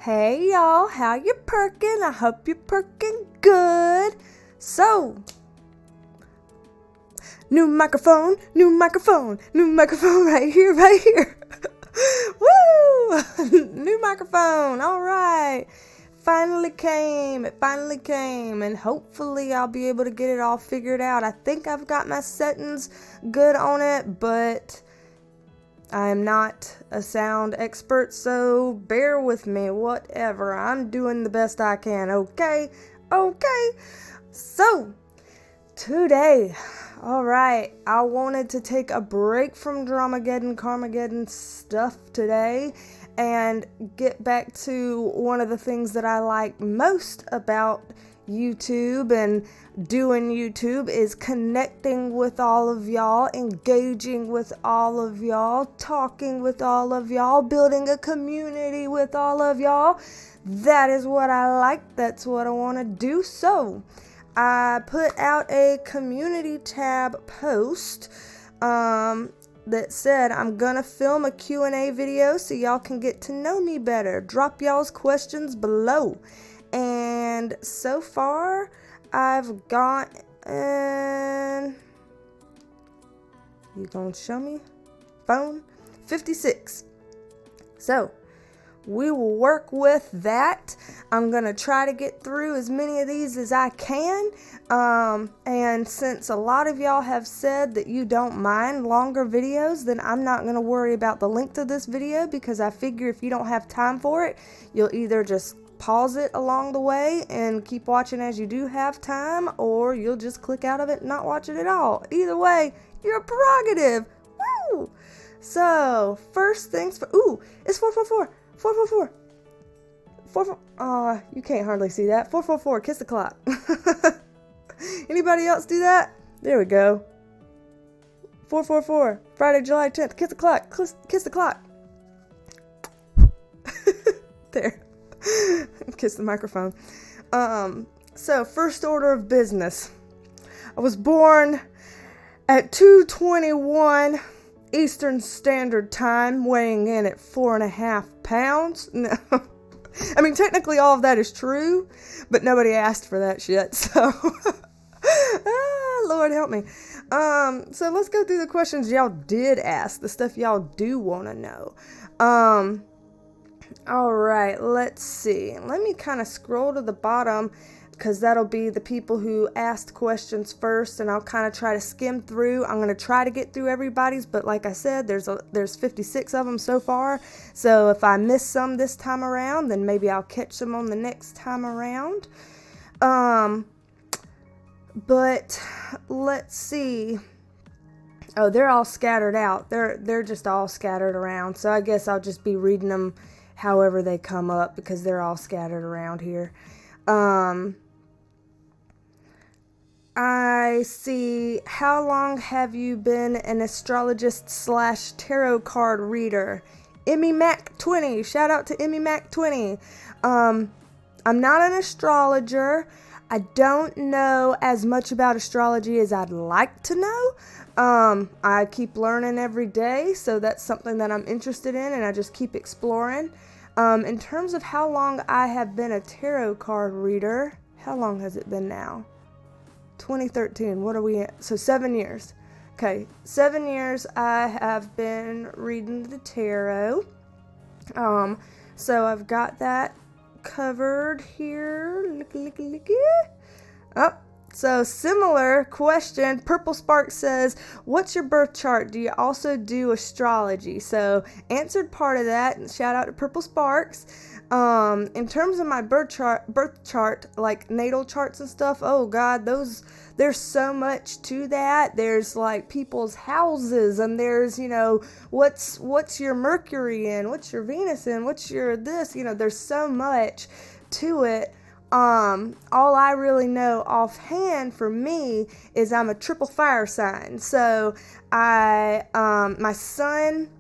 Hey y'all, how you perking? I hope you're perking good. So, new microphone right here. Woo! New microphone, all right. It finally came, and hopefully I'll be able to get it all figured out. I think I've got my settings good on it, but I am not a sound expert, so bear with me, whatever. I'm doing the best I can, okay? So, today, alright, I wanted to take a break from Carmageddon stuff today and get back to one of the things that I like most about YouTube and doing YouTube is connecting with all of y'all, engaging with all of y'all, talking with all of y'all, building a community with all of y'all. That is what I like. That's what I want to do. So I put out a community tab post that said I'm gonna film a Q&A video so y'all can get to know me better. Drop y'all's questions below. And so far, I've gotten, you gonna show me? Phone? 56. So, we will work with that. I'm gonna try to get through as many of these as I can. And since a lot of y'all have said that you don't mind longer videos, then I'm not gonna worry about the length of this video because I figure if you don't have time for it, you'll either just pause it along the way and keep watching as you do have time, or you'll just click out of it and not watch it at all. Either way, your prerogative. Woo! So, first things for, it's 444. 444. 444. You can't hardly see that. 444, kiss the clock. Anybody else do that? There we go. 444, Friday, July 10th, kiss the clock. Kiss the clock. There. Kiss the microphone. So first order of business. I was born at 2:21 Eastern Standard Time, weighing in at 4.5 pounds. No. I mean, technically all of that is true, but nobody asked for that shit, so. Lord help me. So let's go through the questions y'all did ask, the stuff y'all do want to know. Alright, let's see. Let me kind of scroll to the bottom because that'll be the people who asked questions first, and I'll kind of try to skim through. I'm going to try to get through everybody's, but like I said, there's 56 of them so far. So if I miss some this time around, then maybe I'll catch them on the next time around. But let's see. Oh, they're all scattered out. They're just all scattered around. So I guess I'll just be reading them however they come up because they're all scattered around here. I see, how long have you been an astrologist / tarot card reader? Emmy Mac 20, shout out to Emmy Mac 20. I'm not an astrologer. I don't know as much about astrology as I'd like to know. I keep learning every day, so that's something that I'm interested in, and I just keep exploring. In terms of how long I have been a tarot card reader, how long has it been now? 2013, what are we at? So 7 years. Okay, 7 years I have been reading the tarot. So I've got that covered here. Look. Oh, so similar question. Purple Spark says, what's your birth chart? Do you also do astrology? So answered part of that, and shout out to Purple Sparks. In terms of my birth chart, like natal charts and stuff, oh God, there's so much to that. There's like people's houses, and there's, what's your Mercury in, what's your Venus in, what's your this, there's so much to it. All I really know offhand for me is I'm a triple fire sign. So my sun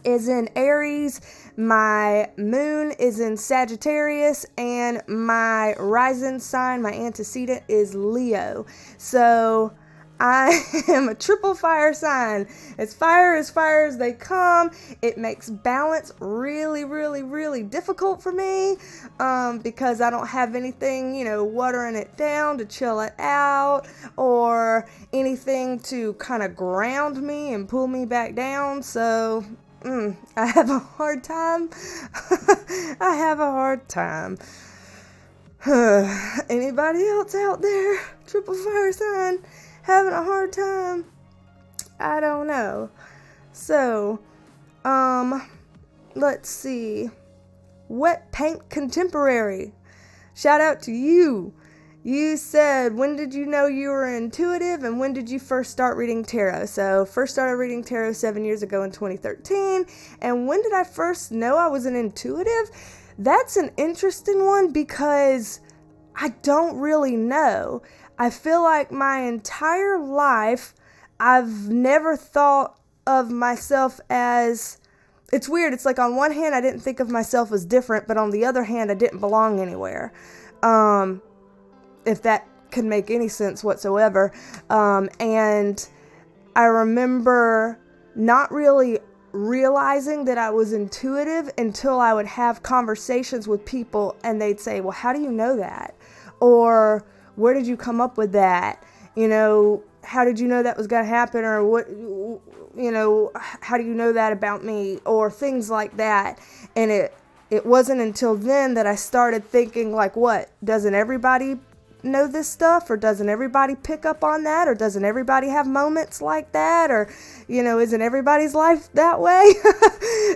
is in Aries, my moon is in Sagittarius, and my rising sign, my antecedent, is Leo. So I am a triple fire sign. As fire as they come. It makes balance really, really, really difficult for me because I don't have anything, watering it down to chill it out or anything to kind of ground me and pull me back down. So I have a hard time. I have a hard time. Anybody else out there? Triple fire sign? Having a hard time? I don't know. So, let's see. Wet Paint Contemporary. Shout out to you. You said, when did you know you were intuitive and when did you first start reading tarot? So, first started reading tarot 7 years ago in 2013. And when did I first know I was an intuitive? That's an interesting one because I don't really know. I feel like my entire life, I've never thought of myself as, it's weird. It's like on one hand, I didn't think of myself as different, but on the other hand, I didn't belong anywhere. If that can make any sense whatsoever. And I remember not really realizing that I was intuitive until I would have conversations with people and they'd say, well, how do you know that? Or where did you come up with that? How did you know that was going to happen? Or what, how do you know that about me? Or things like that. And it wasn't until then that I started thinking like, what, doesn't everybody know this stuff? Or doesn't everybody pick up on that? Or doesn't everybody have moments like that? Or, isn't everybody's life that way?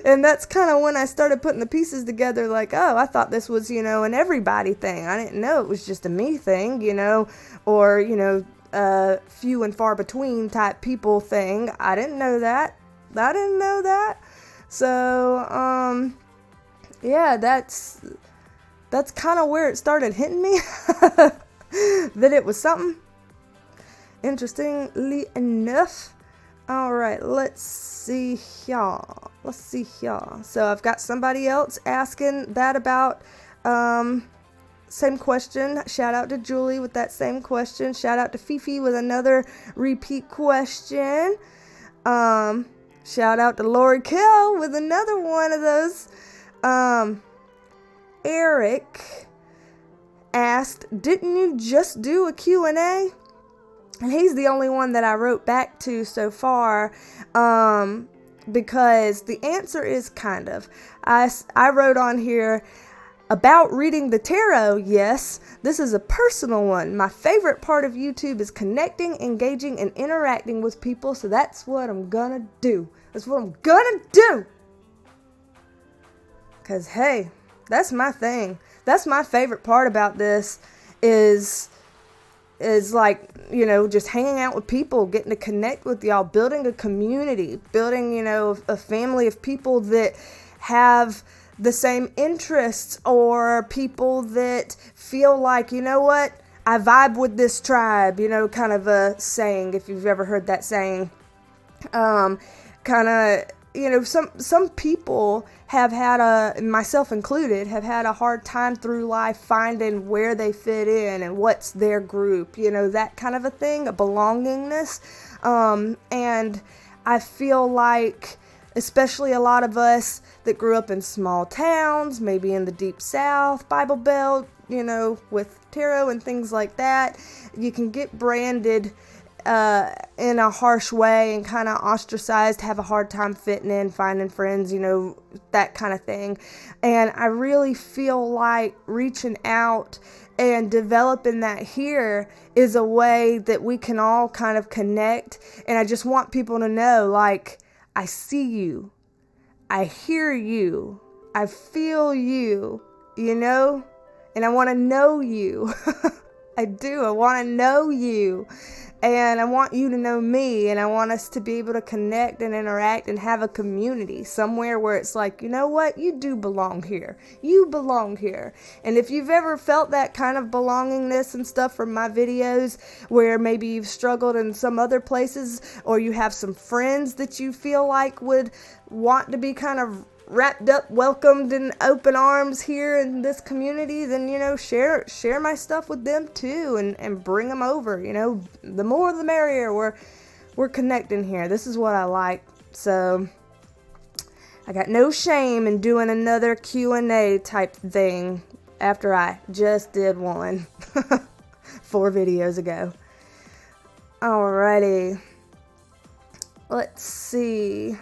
And that's kind of when I started putting the pieces together like, oh, I thought this was, an everybody thing. I didn't know it was just a me thing, or, few and far between type people thing. I didn't know that. So, yeah, that's kind of where it started hitting me. That it was something. Interestingly enough. Alright, let's see here. So I've got somebody else asking that about same question. Shout out to Julie with that same question. Shout out to Fifi with another repeat question. Shout out to Lori Kell with another one of those. Eric asked, didn't you just do a Q&A? And he's the only one that I wrote back to so far, because the answer is kind of. I wrote on here, about reading the tarot, yes, this is a personal one. My favorite part of YouTube is connecting, engaging, and interacting with people, so that's what I'm gonna do. Because, hey, that's my thing. That's my favorite part about this is like, just hanging out with people, getting to connect with y'all, building a community, building, a family of people that have the same interests or people that feel like, I vibe with this tribe, kind of a saying, if you've ever heard that saying. Some people have had myself included, have had a hard time through life finding where they fit in and what's their group, that kind of a thing, a belongingness. And I feel like, especially a lot of us that grew up in small towns, maybe in the deep south, Bible Belt, with tarot and things like that, you can get branded in a harsh way and kind of ostracized, have a hard time fitting in, finding friends, that kind of thing. And I really feel like reaching out and developing that here is a way that we can all kind of connect. And I just want people to know, like, I see you, I hear you, I feel you, and I want to know you. I do. I want to know you. And I want you to know me, and I want us to be able to connect and interact and have a community somewhere where it's like, you know what, you do belong here. You belong here. And if you've ever felt that kind of belongingness and stuff from my videos, where maybe you've struggled in some other places, or you have some friends that you feel like would want to be kind of wrapped up, welcomed in open arms here in this community, then, share my stuff with them too, and bring them over. The more the merrier. We're connecting here. This is what I like. So I got no shame in doing another Q&A type thing after I just did one 4 videos ago. Alrighty. Let's see.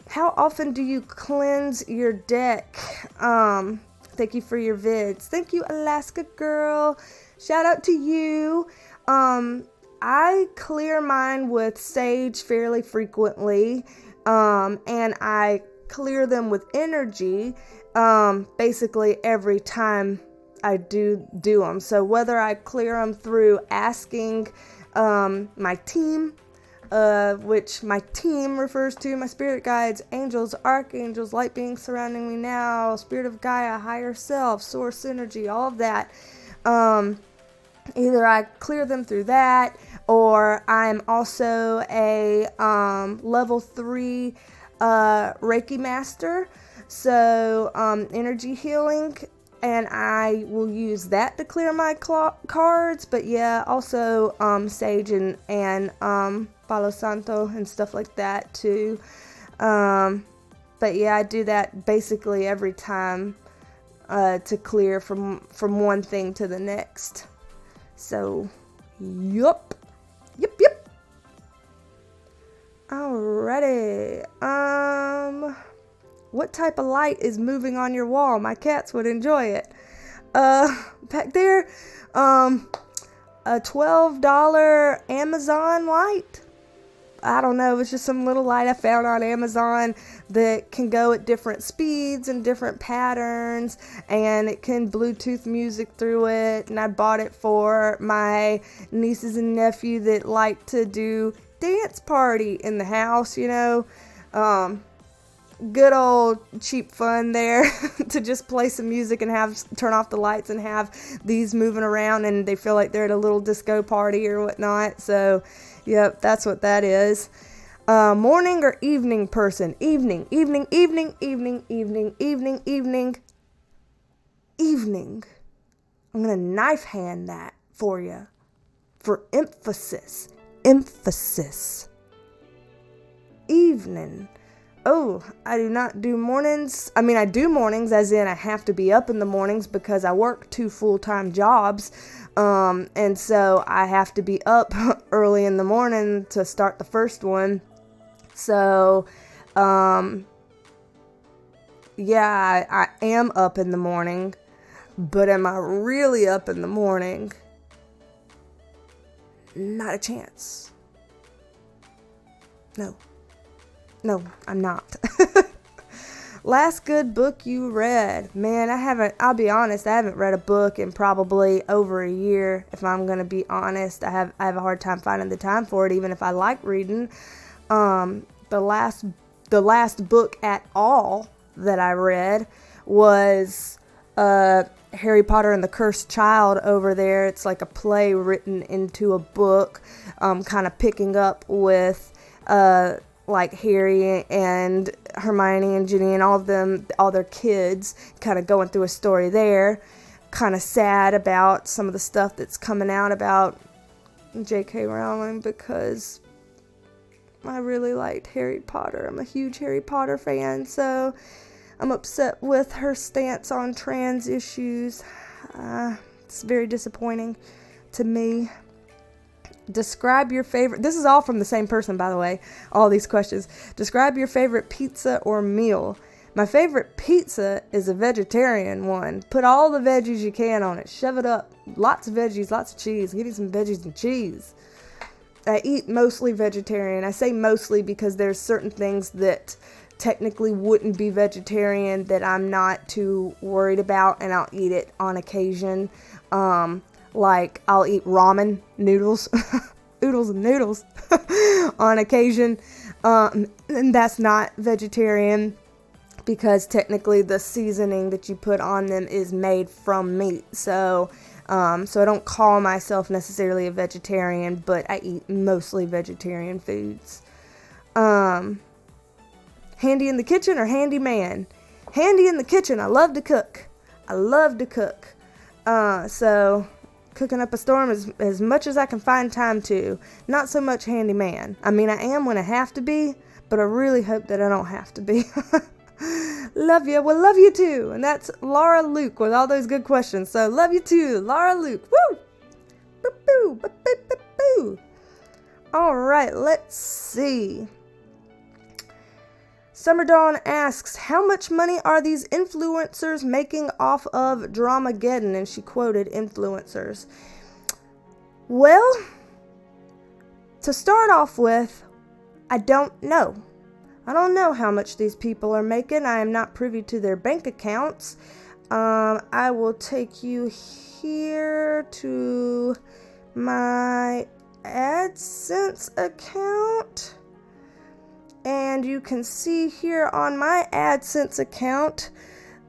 How often do you cleanse your deck? Thank you for your vids. Thank you, Alaska girl. Shout out to you. I clear mine with sage fairly frequently, and I clear them with energy, basically every time I do them. So whether I clear them through asking my team, which my team refers to my spirit guides, angels, archangels, light beings surrounding me now, spirit of Gaia, higher self, source energy, all of that. Either I clear them through that, or I'm also a level 3 Reiki master, so energy healing, and I will use that to clear my cards. But yeah, also sage and Palo Santo and stuff like that too. But yeah, I do that basically every time to clear from one thing to the next. So, yup. Alrighty. What type of light is moving on your wall? My cats would enjoy it. Back there, a $12 Amazon light. I don't know, it's just some little light I found on Amazon that can go at different speeds and different patterns, and it can Bluetooth music through it. And I bought it for my nieces and nephew that like to do dance party in the house, good old cheap fun there to just play some music and turn off the lights and have these moving around, and they feel like they're at a little disco party or whatnot. So yep, that's what that is. Morning or evening person? Evening. I'm gonna knife hand that for you for emphasis. Evening. Oh, I do not do mornings. I mean, I do mornings as in I have to be up in the mornings because I work 2 full-time jobs. And so I have to be up early in the morning to start the first one. So, yeah, I am up in the morning, but am I really up in the morning? Not a chance. No, I'm not. Last good book you read? Man, I'll be honest, I haven't read a book in probably over a year, if I'm going to be honest. I have a hard time finding the time for it, even if I like reading. The last book at all that I read was Harry Potter and the Cursed Child over there. It's like a play written into a book, kind of picking up with like Harry and Hermione and Ginny and all their kids, kind of going through a story there. Kind of sad about some of the stuff that's coming out about J.K. Rowling, because I really liked Harry Potter. I'm a huge Harry Potter fan, so I'm upset with her stance on trans issues. It's very disappointing to me. Describe your favorite... This is all from the same person, by the way, all these questions. Describe your favorite pizza or meal. My favorite pizza is a vegetarian one. Put all the veggies you can on it. Shove it up. Lots of veggies, lots of cheese. Give you some veggies and cheese. I eat mostly vegetarian. I say mostly because there's certain things that technically wouldn't be vegetarian that I'm not too worried about, and I'll eat it on occasion. Like, I'll eat ramen noodles, oodles and noodles on occasion, and that's not vegetarian because technically the seasoning that you put on them is made from meat. So I don't call myself necessarily a vegetarian, but I eat mostly vegetarian foods. Handy in the kitchen or handyman? Handy in the kitchen. I love to cook. So cooking up a storm as much as I can find time to. Not so much handyman. I mean, I am when I have to be, but I really hope that I don't have to be. Love you. Well, love you too. And that's Laura Luke with all those good questions. So love you too, Laura Luke. Woo! Boo-boo, boo-boo-boo-boo. All right, let's see. Summer Dawn asks, how much money are these influencers making off of Dramageddon? And she quoted influencers. Well, to start off with, I don't know. I don't know how much these people are making. I am not privy to their bank accounts. I will take you here to my AdSense account. And you can see here on my AdSense account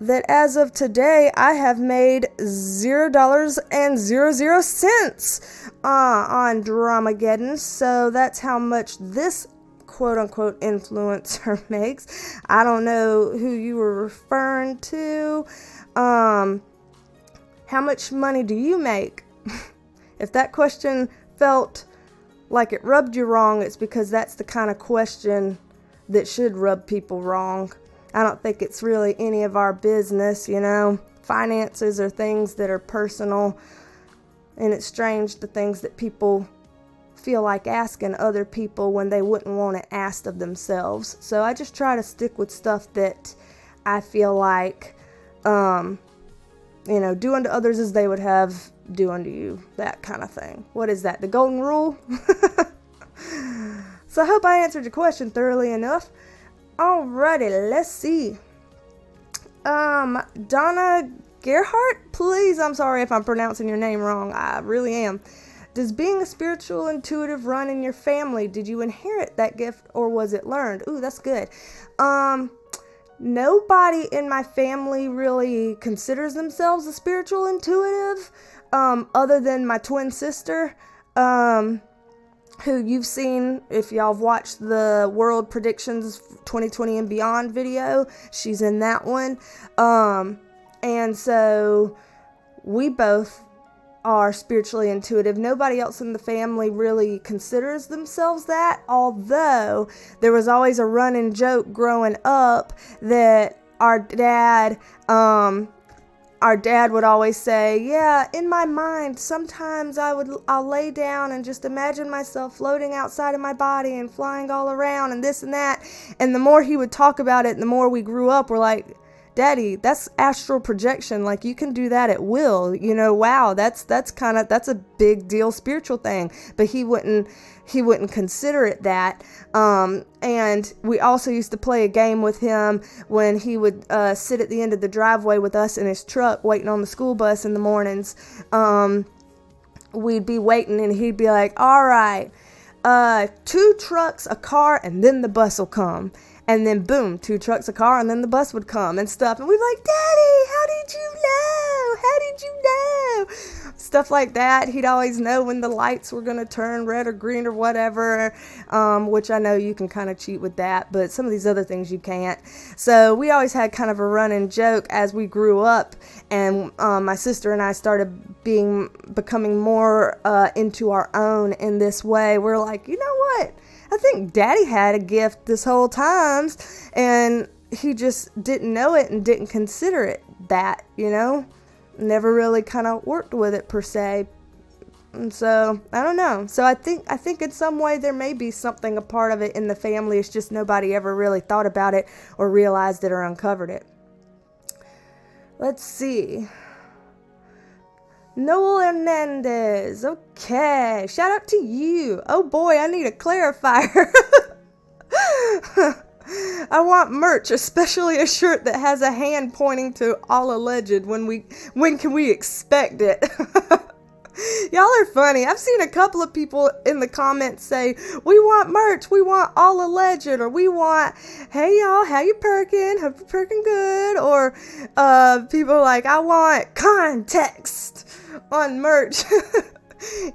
that as of today, I have made $0.00 on Dramageddon. So that's how much this quote-unquote influencer makes. I don't know who you were referring to. How much money do you make? If that question felt like it rubbed you wrong, it's because that's the kind of question that should rub people wrong. I don't think it's really any of our business, you know. Finances are things that are personal, and it's strange the things that people feel like asking other people when they wouldn't want it asked of themselves. So I just try to stick with stuff that I feel like, do unto others as they would have do unto you, that kind of thing. What is that, the golden rule? So I hope I answered your question thoroughly enough. Alrighty, let's see. Donna Gerhardt, please, I'm sorry if I'm pronouncing your name wrong. I really am. Does being a spiritual intuitive run in your family? Did you inherit that gift or was it learned? Ooh, that's good. Nobody in my family really considers themselves a spiritual intuitive, other than my twin sister, who you've seen if y'all have watched the World Predictions 2020 and Beyond video. She's in that one. And so we both are spiritually intuitive. Nobody else in the family really considers themselves that, although there was always a running joke growing up that our dad would always say, yeah, in my mind, sometimes I'll lay down and just imagine myself floating outside of my body and flying all around and this and that. And the more he would talk about it, and the more we grew up, we're like, Daddy, that's astral projection. Like, you can do that at will. Wow, that's a big deal spiritual thing. But he wouldn't consider it that. And we also used to play a game with him when he would sit at the end of the driveway with us in his truck waiting on the school bus in the mornings. We'd be waiting and he'd be like, all right, 2 trucks, a car, and then the bus will come. And then boom, 2 trucks, a car, and then the bus would come and stuff. And we'd be like, Daddy, how did you know? How did you know? Stuff like that. He'd always know when the lights were going to turn red or green or whatever, which I know you can kind of cheat with that, but some of these other things you can't. So we always had kind of a running joke as we grew up, and my sister and I started becoming more into our own in this way. We're like, you know what? I think Daddy had a gift this whole time, and he just didn't know it and didn't consider it that, never really kind of worked with it per se. And so I don't know. So I think in some way there may be something, a part of it in the family. It's just nobody ever really thought about it or realized it or uncovered it. Let's see. Noel Hernandez. Okay. Shout out to you. Oh boy, I need a clarifier. I want merch, especially a shirt that has a hand pointing to all alleged. When can we expect it? Y'all are funny. I've seen a couple of people in the comments say, we want merch, we want all alleged, or we want, hey y'all, how you perking? Hope you're perking good. Or people like, I want context on merch.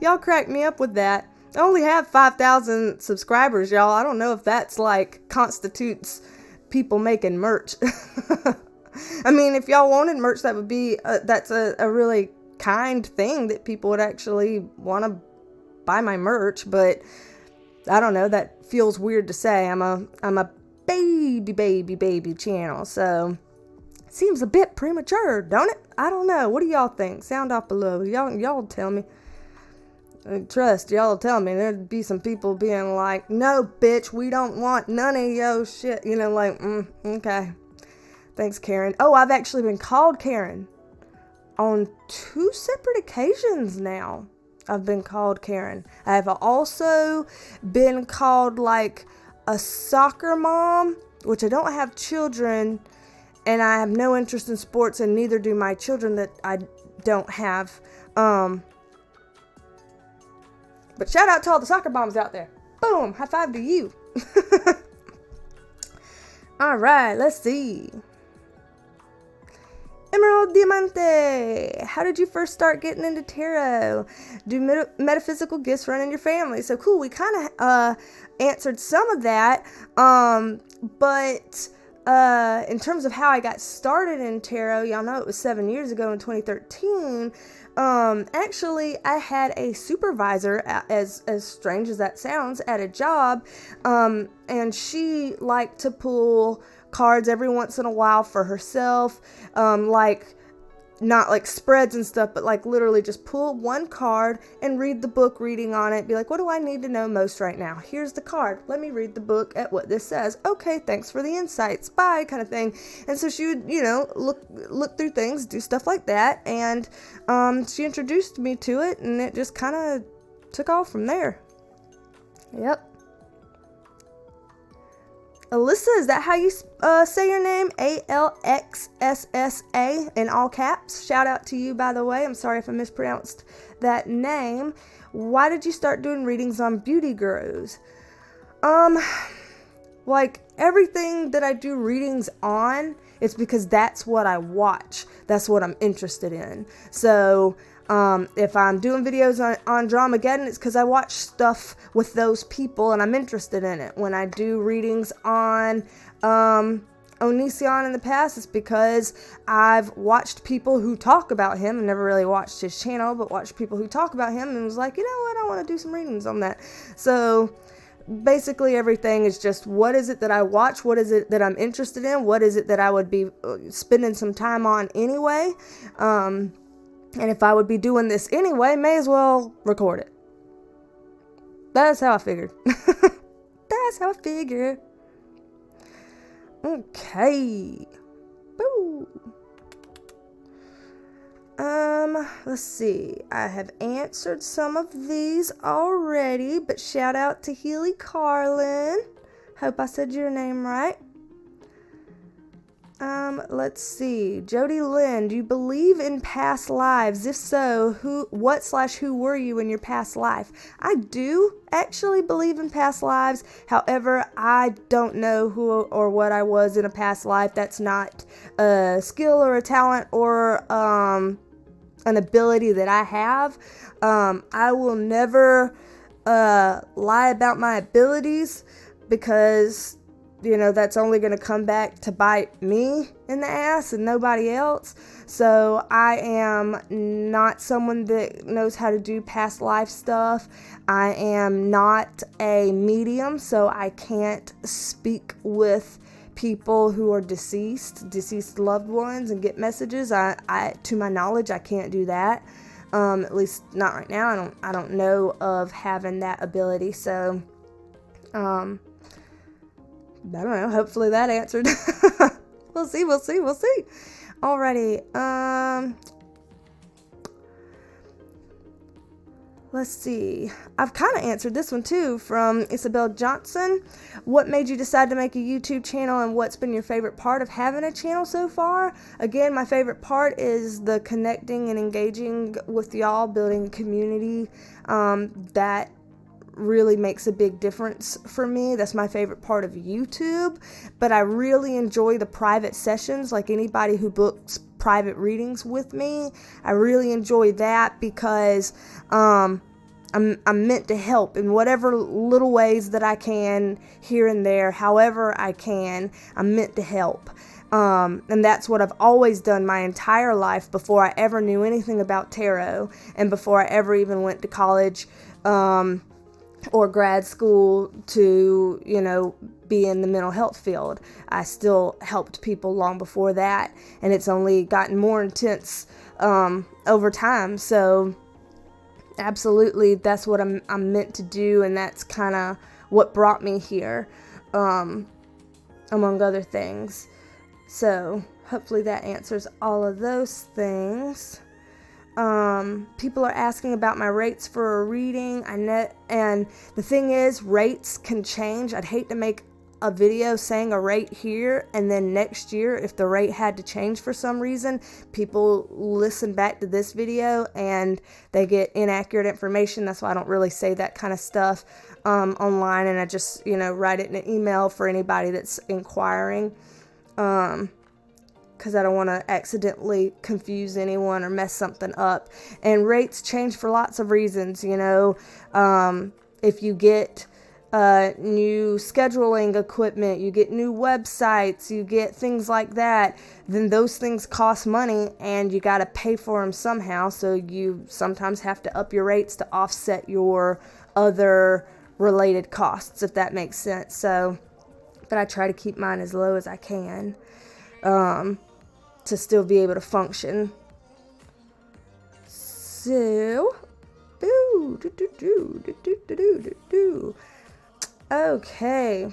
Y'all crack me up with that. I only have 5,000 subscribers, y'all. I don't know if that's constitutes people making merch. I mean, if y'all wanted merch, that would be, that's a really kind thing that people would actually want to buy my merch. But I don't know, that feels weird to say. I'm a baby channel, so it seems a bit premature, don't it? I don't know. What do y'all think? Sound off below. Y'all tell me. Trust, y'all tell me. There'd be some people being like, no, bitch, we don't want none of your shit. You know, like, okay. Thanks, Karen. Oh, I've actually been called Karen on 2 separate occasions now. I've been called Karen. I have also been called like a soccer mom, which I don't have children, and I have no interest in sports, and neither do my children that I don't have. But shout out to all the soccer moms out there. Boom, high five to you. All right, let's see. Emerald Diamante, how did you first start getting into tarot? Do metaphysical gifts run in your family? So cool, we kind of answered some of that, but in terms of how I got started in tarot, y'all know it was 7 years ago in 2013. Actually, I had a supervisor, as strange as that sounds, at a job, and she liked to pull cards every once in a while for herself, like not like spreads and stuff, but like literally just pull one card and read the book reading on it. Be like, what do I need to know most right now? Here's the card. Let me read the book at what this says. Okay, thanks for the insights. Bye, kind of thing. And so she would, look through things, do stuff like that, and she introduced me to it, and it just kind of took off from there. Yep. Alyssa, is that how you say your name? Alxssa in all caps. Shout out to you, by the way. I'm sorry if I mispronounced that name. Why did you start doing readings on beauty gurus? Like everything that I do readings on, it's because that's what I watch. That's what I'm interested in. So if I'm doing videos on Dramageddon, it's because I watch stuff with those people and I'm interested in it. When I do readings on Onision in the past, it's because I've watched people who talk about him, and never really watched his channel, but watched people who talk about him and was like, you know what, I want to do some readings on that. So basically everything is just, what is it that I watch? What is it that I'm interested in? What is it that I would be spending some time on anyway? And if I would be doing this anyway, may as well record it. That's how I figured. That's how I figured. Okay. Boo. Let's see. I have answered some of these already, but shout out to Healy Carlin. Hope I said your name right. Let's see. Jody Lynn, do you believe in past lives? If so, who were you in your past life? I do actually believe in past lives. However, I don't know who or what I was in a past life. That's not a skill or a talent or an ability that I have. I will never lie about my abilities, because that's only going to come back to bite me in the ass and nobody else. So I am not someone that knows how to do past life stuff. I am not a medium, so I can't speak with people who are deceased loved ones, and get messages. I to my knowledge, I can't do that. At least not right now. I don't know of having that ability. So, I don't know. Hopefully that answered. We'll see. Alrighty. Let's see. I've kind of answered this one too, from Isabel Johnson. What made you decide to make a YouTube channel, and what's been your favorite part of having a channel so far? Again, my favorite part is the connecting and engaging with y'all, building a community. That really makes a big difference for me. That's my favorite part of YouTube. But I really enjoy the private sessions, like anybody who books private readings with me. I really enjoy that because I I'm meant to help in whatever little ways that I can, here and there, however I can. I'm meant to help. And that's what I've always done my entire life before I ever knew anything about tarot and before I ever even went to college or grad school to, be in the mental health field. I still helped people long before that, and it's only gotten more intense over time. So absolutely, that's what I'm meant to do, and that's kind of what brought me here, among other things. So hopefully that answers all of those things. People are asking about my rates for a reading. And the thing is, rates can change. I'd hate to make a video saying a rate here, and then next year, if the rate had to change for some reason, people listen back to this video and they get inaccurate information. That's why I don't really say that kind of stuff online, and I just, write it in an email for anybody that's inquiring. Because I don't want to accidentally confuse anyone or mess something up. And rates change for lots of reasons, if you get new scheduling equipment, you get new websites, you get things like that, then those things cost money and you got to pay for them somehow. So you sometimes have to up your rates to offset your other related costs, if that makes sense. So, but I try to keep mine as low as I can. To still be able to function. So, okay.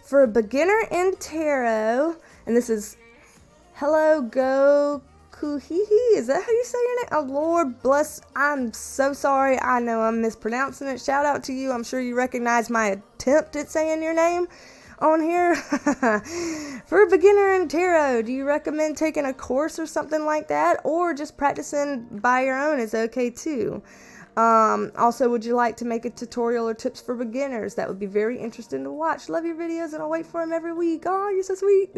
For a beginner in tarot, and this is Hello Go Kuhihi, is that how you say your name? Oh, Lord bless, I'm so sorry. I know I'm mispronouncing it. Shout out to you. I'm sure you recognize my attempt at saying your name on here. For a beginner in tarot, do you recommend taking a course or something like that, or just practicing by your own is okay too? Also, would you like to make a tutorial or tips for beginners? That would be very interesting to watch. Love your videos and I'll wait for them every week. Oh, you're so sweet.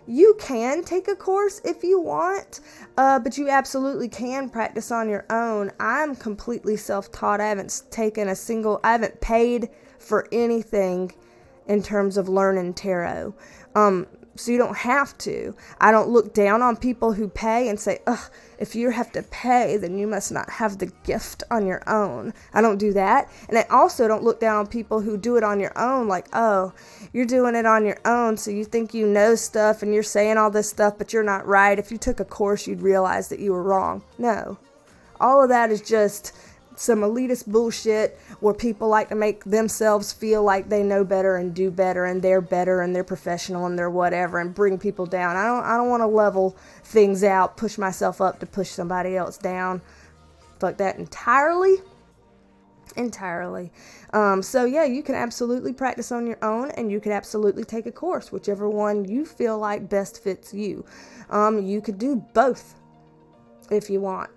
You can take a course if you want, but you absolutely can practice on your own. I'm completely self-taught. I haven't paid for anything in terms of learning tarot. So you don't have to. I don't look down on people who pay and say, ugh, if you have to pay, then you must not have the gift on your own. I don't do that. And I also don't look down on people who do it on your own, like, oh, you're doing it on your own, so you think you know stuff and you're saying all this stuff, but you're not right. If you took a course, you'd realize that you were wrong. No. All of that is just some elitist bullshit where people like to make themselves feel like they know better and do better and they're professional and they're whatever, and bring people down. I don't want to level things out, push myself up to push somebody else down. Fuck that entirely. So yeah, you can absolutely practice on your own, and you can absolutely take a course, whichever one you feel like best fits you. You could do both if you want.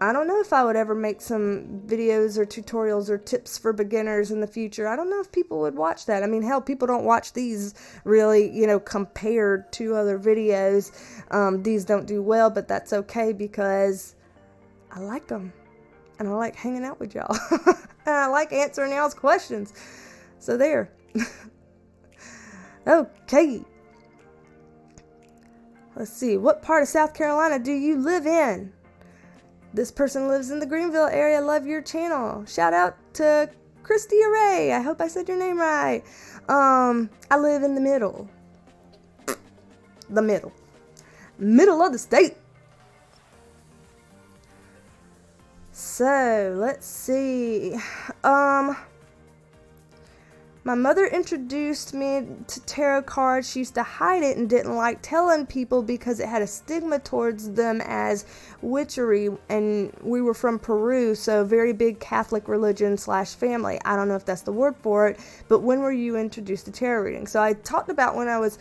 I don't know if I would ever make some videos or tutorials or tips for beginners in the future. I don't know if people would watch that. I mean, hell, people don't watch these really, compared to other videos. These don't do well, but that's okay because I like them. And I like hanging out with y'all. And I like answering y'all's questions. So there. Okay. Let's see. What part of South Carolina do you live in? This person lives in the Greenville area. Love your channel. Shout out to Christy Array. I hope I said your name right. I live in the middle. Middle of the state. So, let's see. My mother introduced me to tarot cards. She used to hide it and didn't like telling people because it had a stigma towards them as witchery, and we were from Peru, so very big Catholic religion / family. I don't know if that's the word for it, but when were you introduced to tarot reading? So I talked about when I was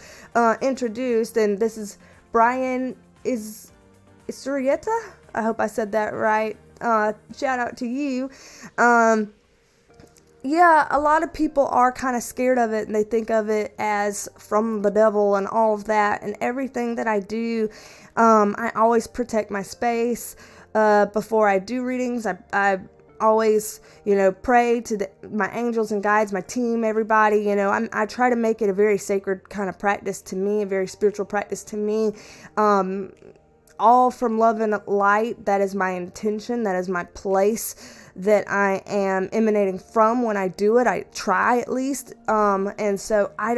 introduced, and this is Brian Isurieta. I hope I said that right. Shout out to you. yeah, a lot of people are kind of scared of it and they think of it as from the devil and all of that. And everything that I do, I always protect my space. Before I do readings, I always, pray to my angels and guides, my team, everybody. I try to make it a very sacred kind of practice to me, a very spiritual practice to me. All from love and light. That is my intention. That is my place that I am emanating from when I do it. I try, at least. And so I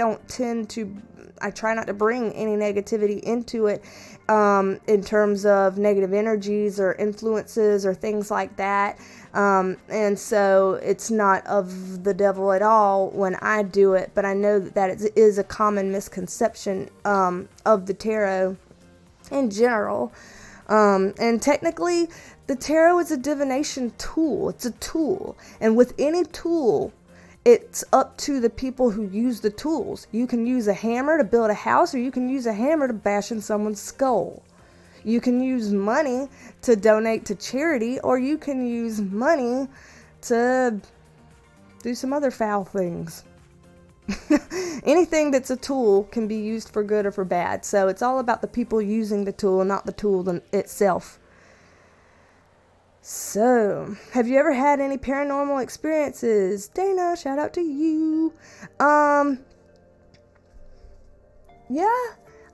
try not to bring any negativity into it, in terms of negative energies or influences or things like that. And so it's not of the devil at all when I do it, but I know that it is a common misconception, of the tarot in general. And technically, the tarot is a divination tool. It's a tool. And with any tool, it's up to the people who use the tools. You can use a hammer to build a house, or you can use a hammer to bash in someone's skull. You can use money to donate to charity, or you can use money to do some other foul things. Anything that's a tool can be used for good or for bad. So it's all about the people using the tool, not the tool itself. So, have you ever had any paranormal experiences? Dana, shout out to you. Yeah.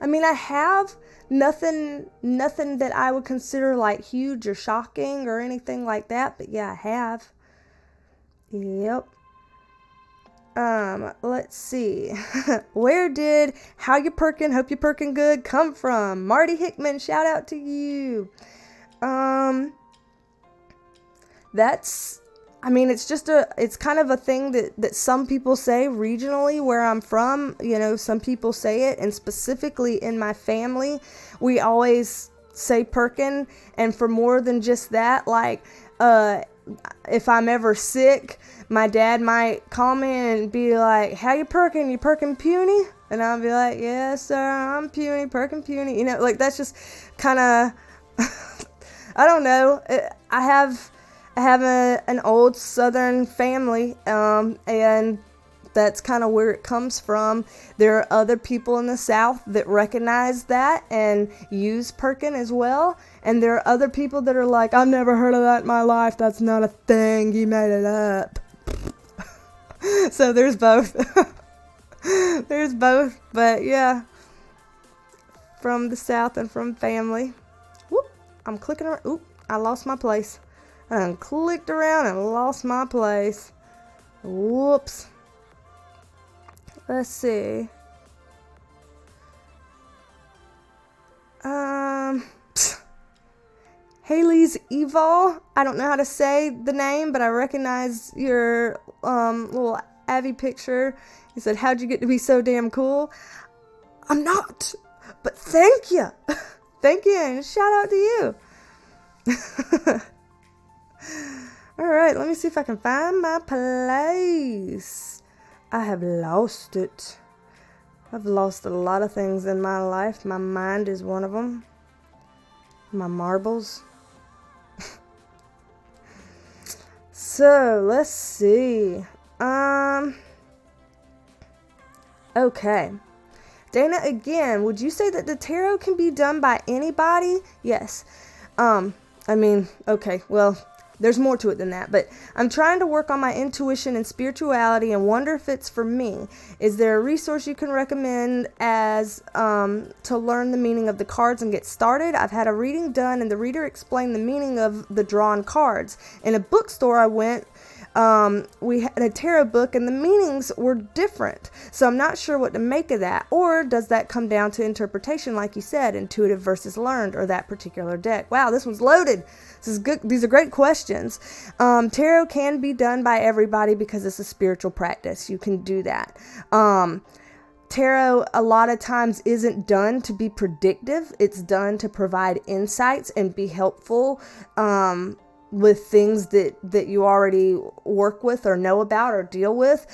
I mean, I have nothing that I would consider like huge or shocking or anything like that, but yeah, I have. Yep. Let's see. Where did How You Perkin, Hope You Perkin Good come from? Marty Hickman, shout out to you. It's kind of a thing that some people say regionally where I'm from. Some people say it, and specifically in my family, we always say Perkin. And for more than just that, like, if I'm ever sick, my dad might call me and be like, how you perkin? You perkin puny? And I'll be like, yes, sir, I'm puny, perkin puny. Like, that's just kind of, I don't know. I have an old Southern family, and that's kind of where it comes from. There are other people in the South that recognize that and use Perkin as well. And there are other people that are like, I've never heard of that in my life. That's not a thing. You made it up. So there's both. There's both. But yeah, from the South and from family. Whoop, I'm clicking around. Oop, I lost my place. I clicked around and lost my place. Whoops. Let's see. Haley's Evil. I don't know how to say the name, but I recognize your little Abby picture. He said, how'd you get to be so damn cool? I'm not, but thank you. Thank you, and shout out to you. All right, let me see if I can find my place. I have lost it. I've lost a lot of things in my life. My mind is one of them. My marbles. So, let's see. Okay. Dana, again, would you say that the tarot can be done by anybody? Yes. Okay, well, there's more to it than that, but I'm trying to work on my intuition and spirituality and wonder if it's for me. Is there a resource you can recommend as to learn the meaning of the cards and get started? I've had a reading done and the reader explained the meaning of the drawn cards. In a bookstore I went, we had a tarot book and the meanings were different. So I'm not sure what to make of that. Or does that come down to interpretation, like you said, intuitive versus learned, or that particular deck? Wow, this one's loaded. This is good. These are great questions. Tarot can be done by everybody because it's a spiritual practice. You can do that. Tarot a lot of times isn't done to be predictive. It's done to provide insights and be helpful with things that you already work with or know about or deal with.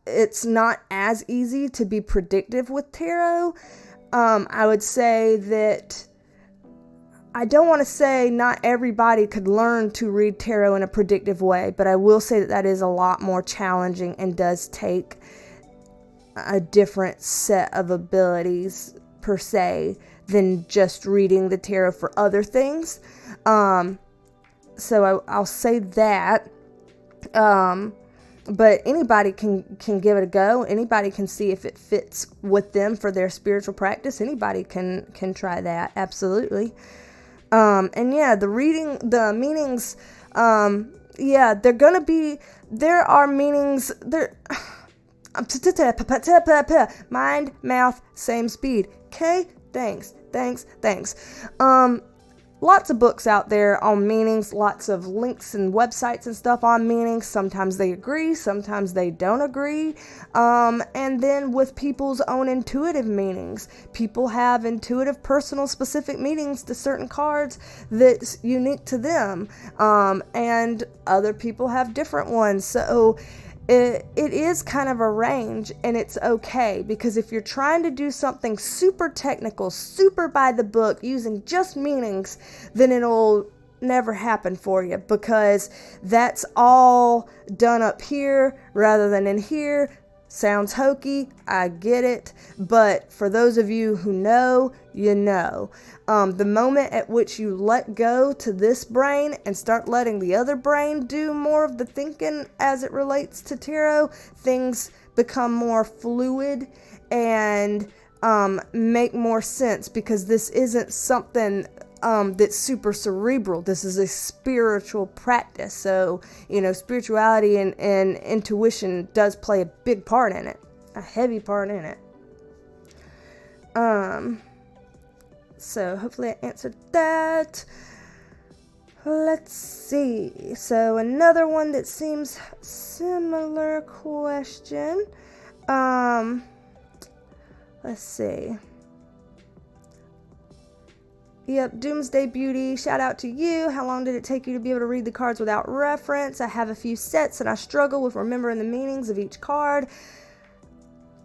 It's not as easy to be predictive with tarot. I would say that I don't want to say not everybody could learn to read tarot in a predictive way, but I will say that that is a lot more challenging and does take a different set of abilities per se than just reading the tarot for other things. So I'll say that. But anybody can give it a go. Anybody can see if it fits with them for their spiritual practice. Anybody can try that. Absolutely. And yeah, the meanings, there are meanings, mind, mouth, same speed. Okay? Thanks. Lots of books out there on meanings, lots of links and websites and stuff on meanings. Sometimes they agree, sometimes they don't agree. And then with people's own intuitive meanings, people have intuitive, personal, specific meanings to certain cards that's unique to them. And other people have different ones. So it is kind of a range, and it's okay, because if you're trying to do something super technical, super by the book, using just meanings, then it'll never happen for you, because that's all done up here rather than in here. Sounds hokey, I get it, but for those of you who know, you know. The moment at which you let go to this brain and start letting the other brain do more of the thinking as it relates to tarot, things become more fluid and make more sense, because this isn't something that's super cerebral. This is a spiritual practice. So, spirituality and intuition does play a big part in it, a heavy part in it. So hopefully I answered that. Let's see. So another one that seems similar question. Let's see. Yep, Doomsday Beauty, shout out to you. How long did it take you to be able to read the cards without reference? I have a few sets and I struggle with remembering the meanings of each card.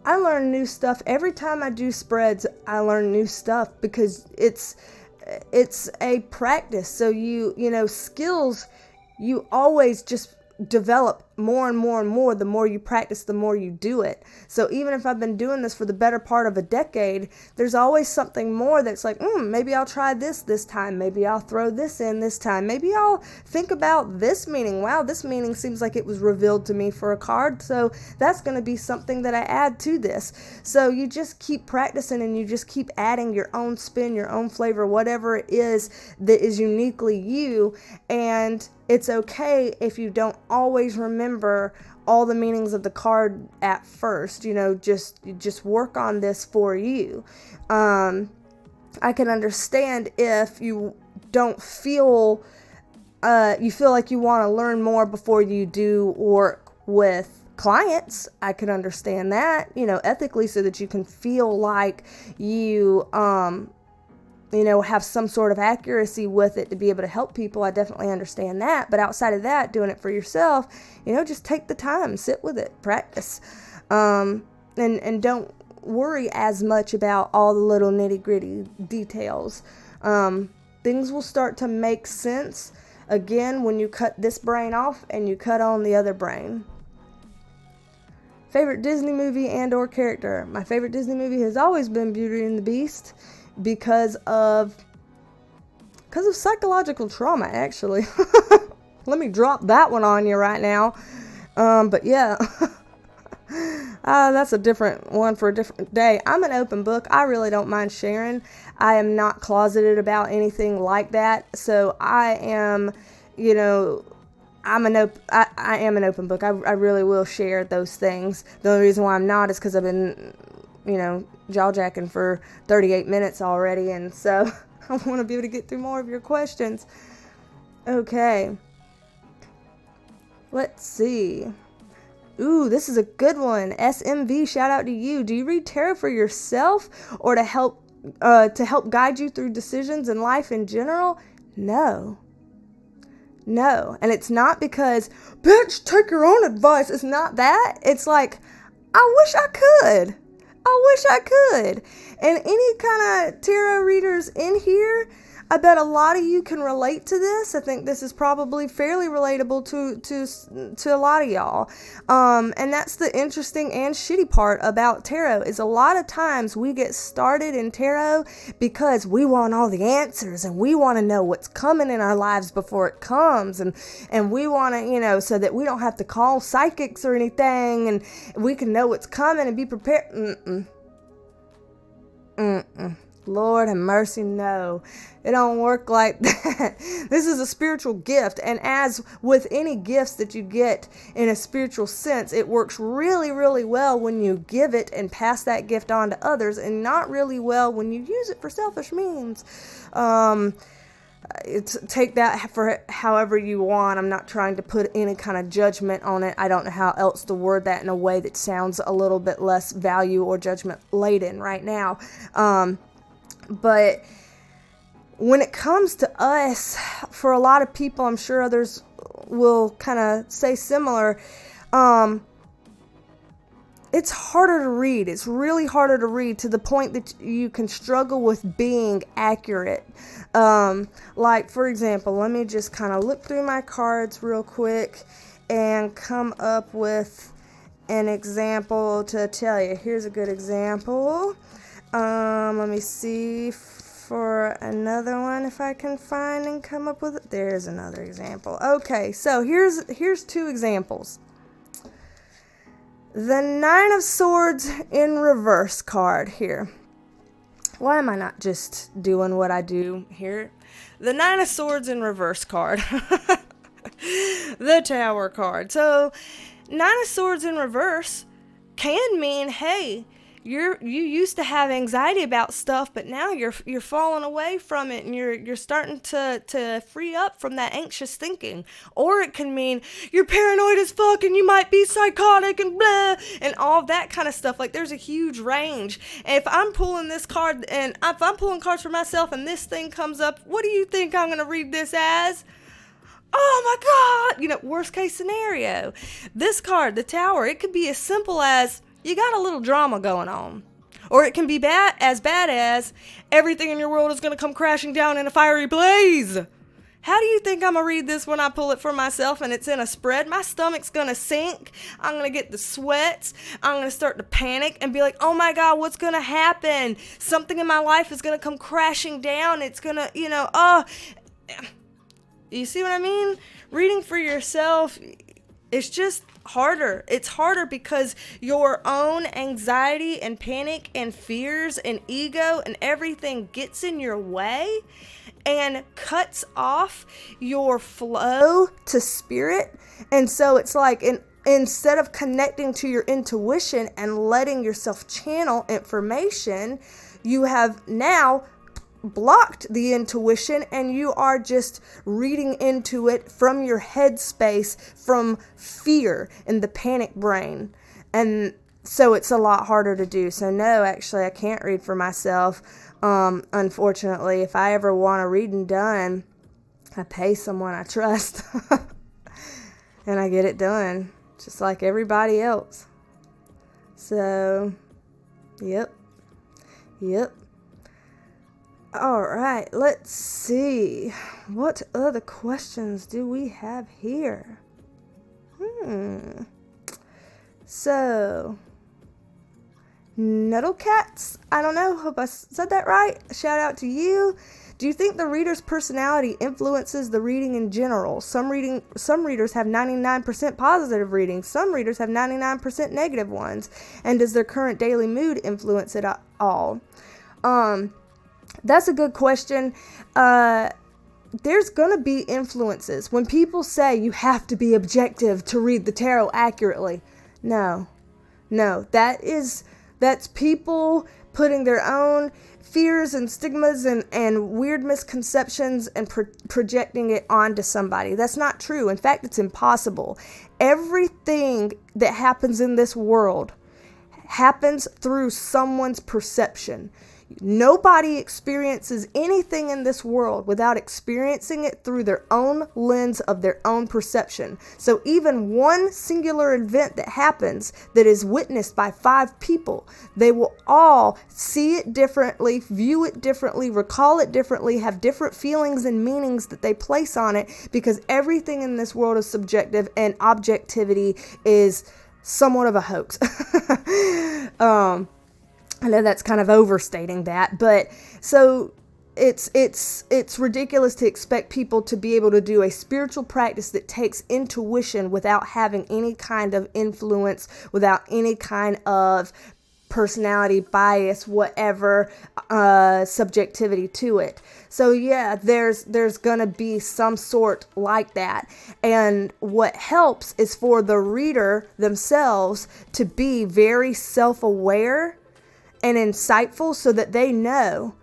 I learn new stuff. Every time I do spreads, I learn new stuff, because it's a practice. So skills, you always just develop more and more and more. The more you practice, the more you do it. So even if I've been doing this for the better part of a decade, there's always something more that's like, maybe I'll try this time. Maybe I'll throw this in this time. Maybe I'll think about this meaning. Wow, this meaning seems like it was revealed to me for a card. So that's going to be something that I add to this. So you just keep practicing, and you just keep adding your own spin, your own flavor, whatever it is that is uniquely you. And it's okay if you don't always remember all the meanings of the card at first. Just work on this for you. I can understand if you don't feel you feel like you want to learn more before you do work with clients. I can understand that, ethically, so that you can feel like you have some sort of accuracy with it to be able to help people. I definitely understand that. But outside of that, doing it for yourself, just take the time, sit with it, practice. And don't worry as much about all the little nitty gritty details. Things will start to make sense again when you cut this brain off and you cut on the other brain. Favorite Disney movie and or character? My favorite Disney movie has always been Beauty and the Beast, because of psychological trauma, actually. Let me drop that one on you right now. But yeah, that's a different one for a different day. I'm an open book. I really don't mind sharing. I am not closeted about anything like that. So I am, I am an open book. I really will share those things. The only reason why I'm not is because I've been, jaw-jacking for 38 minutes already, and so I want to be able to get through more of your questions. Okay. Let's see. Ooh, this is a good one. SMV, shout out to you. Do you read tarot for yourself or to help guide you through decisions in life in general? No. And it's not because, bitch, take your own advice. It's not that. It's like, I wish I could. And any kind of tarot readers in here, I bet a lot of you can relate to this. I think this is probably fairly relatable to a lot of y'all. And that's the interesting and shitty part about tarot, is a lot of times we get started in tarot because we want all the answers and we want to know what's coming in our lives before it comes, and we want to, so that we don't have to call psychics or anything, and we can know what's coming and be prepared. Lord have mercy, no. It don't work like that. This is a spiritual gift, and as with any gifts that you get in a spiritual sense, it works really, really well when you give it and pass that gift on to others, and not really well when you use it for selfish means. Take that for however you want. I'm not trying to put any kind of judgment on it. I don't know how else to word that in a way that sounds a little bit less value or judgment laden right now. But when it comes to us, for a lot of people, I'm sure others will kind of say similar, it's harder to read. It's really harder to read, to the point that you can struggle with being accurate. Like, for example, let me just kind of look through my cards real quick and come up with an example to tell you. Here's a good example. Let me see for another one if I can find and come up with it. There's another example. Okay, so here's two examples. The Nine of Swords in reverse card here. Why am I not just doing what I do here? The Nine of Swords in reverse card. The Tower card. So, Nine of Swords in reverse can mean, hey, you used to have anxiety about stuff, but now you're falling away from it, and you're starting to free up from that anxious thinking. Or it can mean you're paranoid as fuck and you might be psychotic and blah and all that kind of stuff. Like, there's a huge range. And if I'm pulling this card, and if I'm pulling cards for myself and this thing comes up, what do you think I'm going to read this as? Oh my God! Worst case scenario. This card, the Tower, it could be as simple as you got a little drama going on. Or it can be bad as everything in your world is going to come crashing down in a fiery blaze. How do you think I'm going to read this when I pull it for myself and it's in a spread? My stomach's going to sink. I'm going to get the sweats. I'm going to start to panic and be like, oh my God, what's going to happen? Something in my life is going to come crashing down. It's going to, you see what I mean? Reading for yourself, it's just harder. It's harder because your own anxiety and panic and fears and ego and everything gets in your way and cuts off your flow to spirit. And so it's like, instead of connecting to your intuition and letting yourself channel information, you have now blocked the intuition, and you are just reading into it from your headspace, from fear and the panic brain. And so it's a lot harder to do. So no, actually, I can't read for myself. Unfortunately, if I ever want a reading done, I pay someone I trust and I get it done just like everybody else. So, yep. All right, let's see. What other questions do we have here? So, Nuddlecats, I don't know, hope I said that right. Shout out to you. Do you think the reader's personality influences the reading in general? Some readers have 99% positive readings. Some readers have 99% negative ones. And does their current daily mood influence it at all? That's a good question. There's going to be influences. When people say you have to be objective to read the tarot accurately, no, that's people putting their own fears and stigmas and weird misconceptions and projecting it onto somebody. That's not true. In fact, it's impossible. Everything that happens in this world happens through someone's perception. Nobody experiences anything in this world without experiencing it through their own lens of their own perception. So even one singular event that happens that is witnessed by 5 people, they will all see it differently, view it differently, recall it differently, have different feelings and meanings that they place on it, because everything in this world is subjective and objectivity is somewhat of a hoax. I know that's kind of overstating that, but so it's ridiculous to expect people to be able to do a spiritual practice that takes intuition without having any kind of influence, without any kind of personality bias, whatever, subjectivity to it. So yeah, there's gonna be some sort like that. And what helps is for the reader themselves to be very self-aware and insightful, so that they know,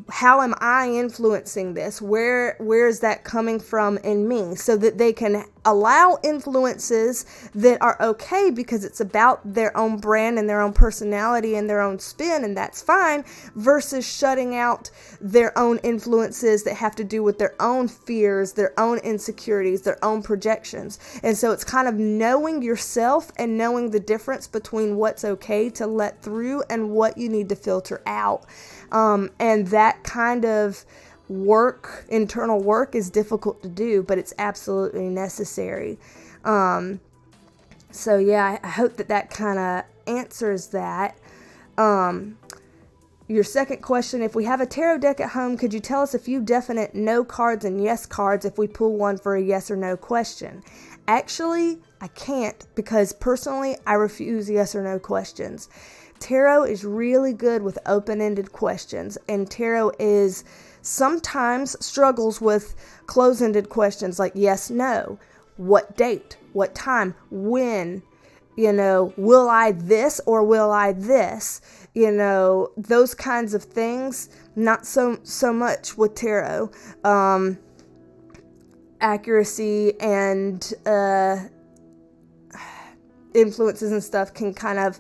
how am I influencing this? Where is that coming from in me? So that they can allow influences that are okay, because it's about their own brand and their own personality and their own spin, and that's fine, versus shutting out their own influences that have to do with their own fears, their own insecurities, their own projections. And so it's kind of knowing yourself and knowing the difference between what's okay to let through and what you need to filter out. And that kind of work, internal work, is difficult to do, but it's absolutely necessary. So yeah, I hope that kind of answers that. Your second question, if we have a tarot deck at home, could you tell us a few definite no cards and yes cards if we pull one for a yes or no question? Actually, I can't, because personally, I refuse yes or no questions. Tarot is really good with open-ended questions, and tarot is sometimes struggles with close-ended questions like yes, no, what date, what time, when, will I this or will I this, those kinds of things. Not so much with tarot. Accuracy and influences and stuff can kind of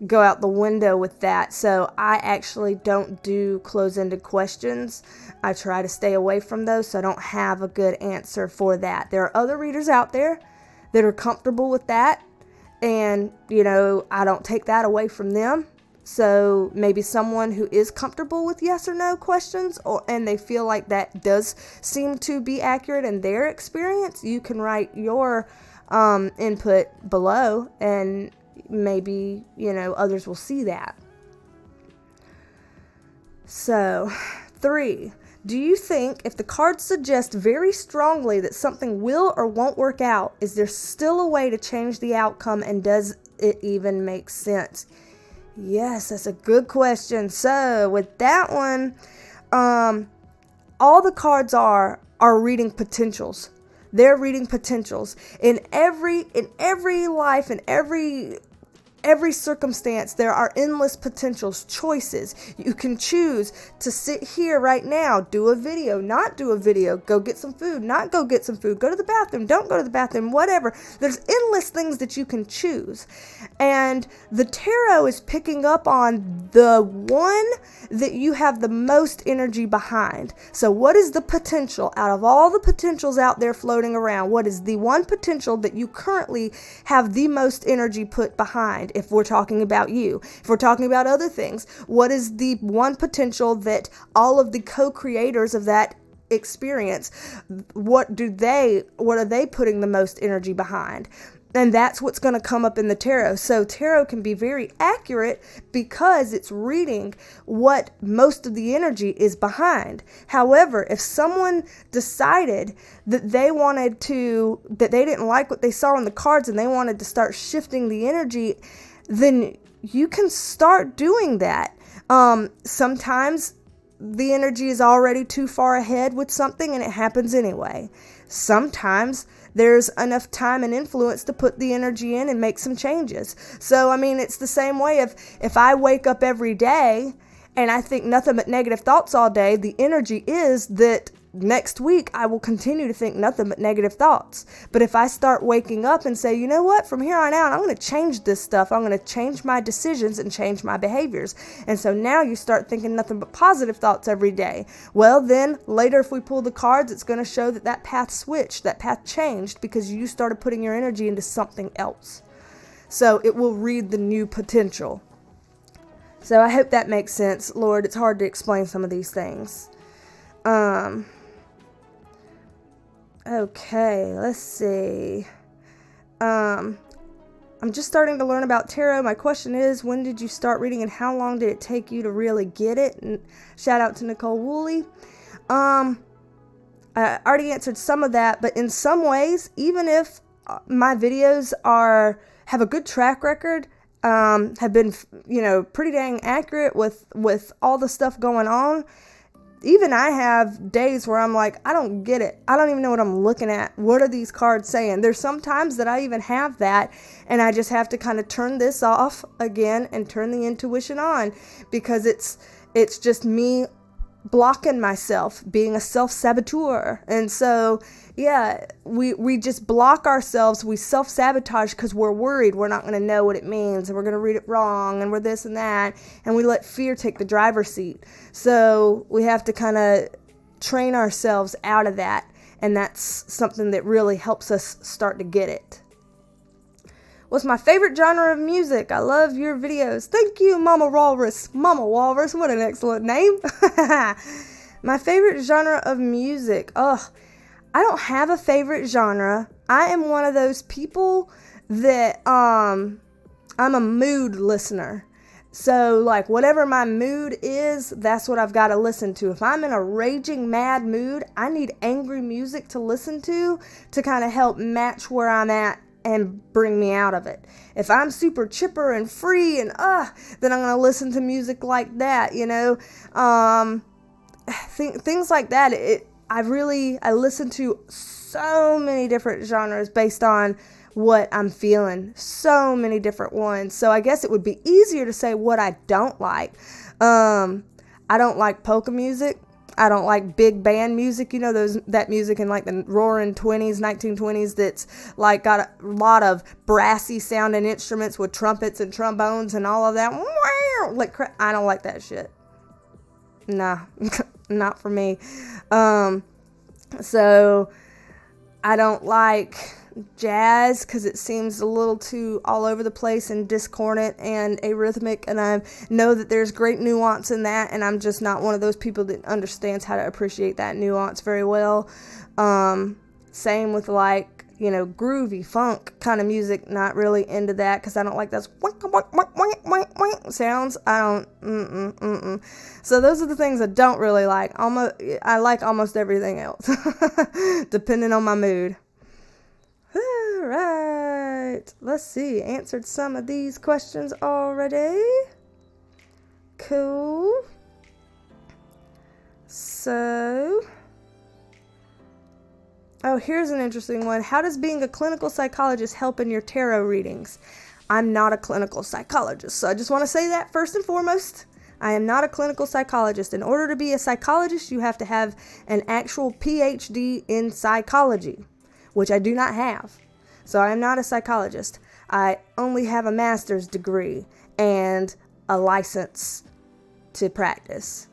go out the window with that. So I actually don't do close-ended questions. I try to stay away from those, so I don't have a good answer for that. There are other readers out there that are comfortable with that, and I don't take that away from them. So maybe someone who is comfortable with yes or no questions, and they feel like that does seem to be accurate in their experience, you can write your input below, and maybe others will see that. So 3, do you think if the cards suggest very strongly that something will or won't work out, is there still a way to change the outcome, and does it even make sense? Yes, that's a good question. So with that one, all the cards are reading potentials. They're reading potentials in every life, in every circumstance. There are endless potentials, choices. You can choose to sit here right now, do a video, not do a video, go get some food, not go get some food, go to the bathroom, don't go to the bathroom, whatever. There's endless things that you can choose. And the tarot is picking up on the one that you have the most energy behind. So what is the potential out of all the potentials out there floating around? What is the one potential that you currently have the most energy put behind? If we're talking about you, if we're talking about other things, what is the one potential that all of the co-creators of that experience, what are they putting the most energy behind? And that's what's going to come up in the tarot. So tarot can be very accurate because it's reading what most of the energy is behind. However, if someone decided that they didn't like what they saw in the cards and they wanted to start shifting the energy, then you can start doing that. Sometimes the energy is already too far ahead with something and it happens anyway. Sometimes there's enough time and influence to put the energy in and make some changes. So, it's the same way if I wake up every day and I think nothing but negative thoughts all day, the energy is that next week I will continue to think nothing but negative thoughts. But if I start waking up and say, you know what, from here on out, I'm going to change this stuff. I'm going to change my decisions and change my behaviors. And so now you start thinking nothing but positive thoughts every day. Well, then later, if we pull the cards, it's going to show that that path switched, that path changed because you started putting your energy into something else. So it will read the new potential. So I hope that makes sense. Lord, it's hard to explain some of these things. Okay, let's see. I'm just starting to learn about tarot. My question is, when did you start reading and how long did it take you to really get it? And shout out to Nicole Woolley. I already answered some of that, but in some ways, even if my videos have a good track record, have been, pretty dang accurate with all the stuff going on. Even I have days where I'm like, I don't get it. I don't even know what I'm looking at. What are these cards saying? There's some times that I even have that, and I just have to kind of turn this off again and turn the intuition on, because it's just me blocking myself, being a self-saboteur. And so, yeah, we just block ourselves. We self-sabotage because we're worried we're not going to know what it means, and we're going to read it wrong, and we're this and that, and we let fear take the driver's seat. So we have to kind of train ourselves out of that, and that's something that really helps us start to get it. What's my favorite genre of music? I love your videos. Thank you, Mama Walrus. Mama Walrus, what an excellent name. My favorite genre of music. I don't have a favorite genre. I am one of those people that I'm a mood listener. So, like, whatever my mood is, that's what I've got to listen to. If I'm in a raging mad mood, I need angry music to listen to kind of help match where I'm at and bring me out of it. If I'm super chipper and free and then I'm going to listen to music like that, things like that. I listen to so many different genres based on what I'm feeling. So many different ones. So I guess it would be easier to say what I don't like. I don't like polka music. I don't like big band music, that music in like the roaring 1920s that's like got a lot of brassy sounding instruments with trumpets and trombones and all of that. Like, I don't like that shit. Nah, not for me. So I don't like jazz because it seems a little too all over the place and discordant and arrhythmic, and I know that there's great nuance in that, and I'm just not one of those people that understands how to appreciate that nuance very well. Same with like, groovy funk kind of music, not really into that because I don't like those sounds. I don't So those are the things I don't really like. I like almost everything else depending on my mood. All right, let's see. Answered some of these questions already. Cool. So, here's an interesting one. How does being a clinical psychologist help in your tarot readings? I'm not a clinical psychologist, so I just want to say that first and foremost. I am not a clinical psychologist. In order to be a psychologist, you have to have an actual PhD in psychology, which I do not have. So I am not a psychologist. I only have a master's degree and a license to practice.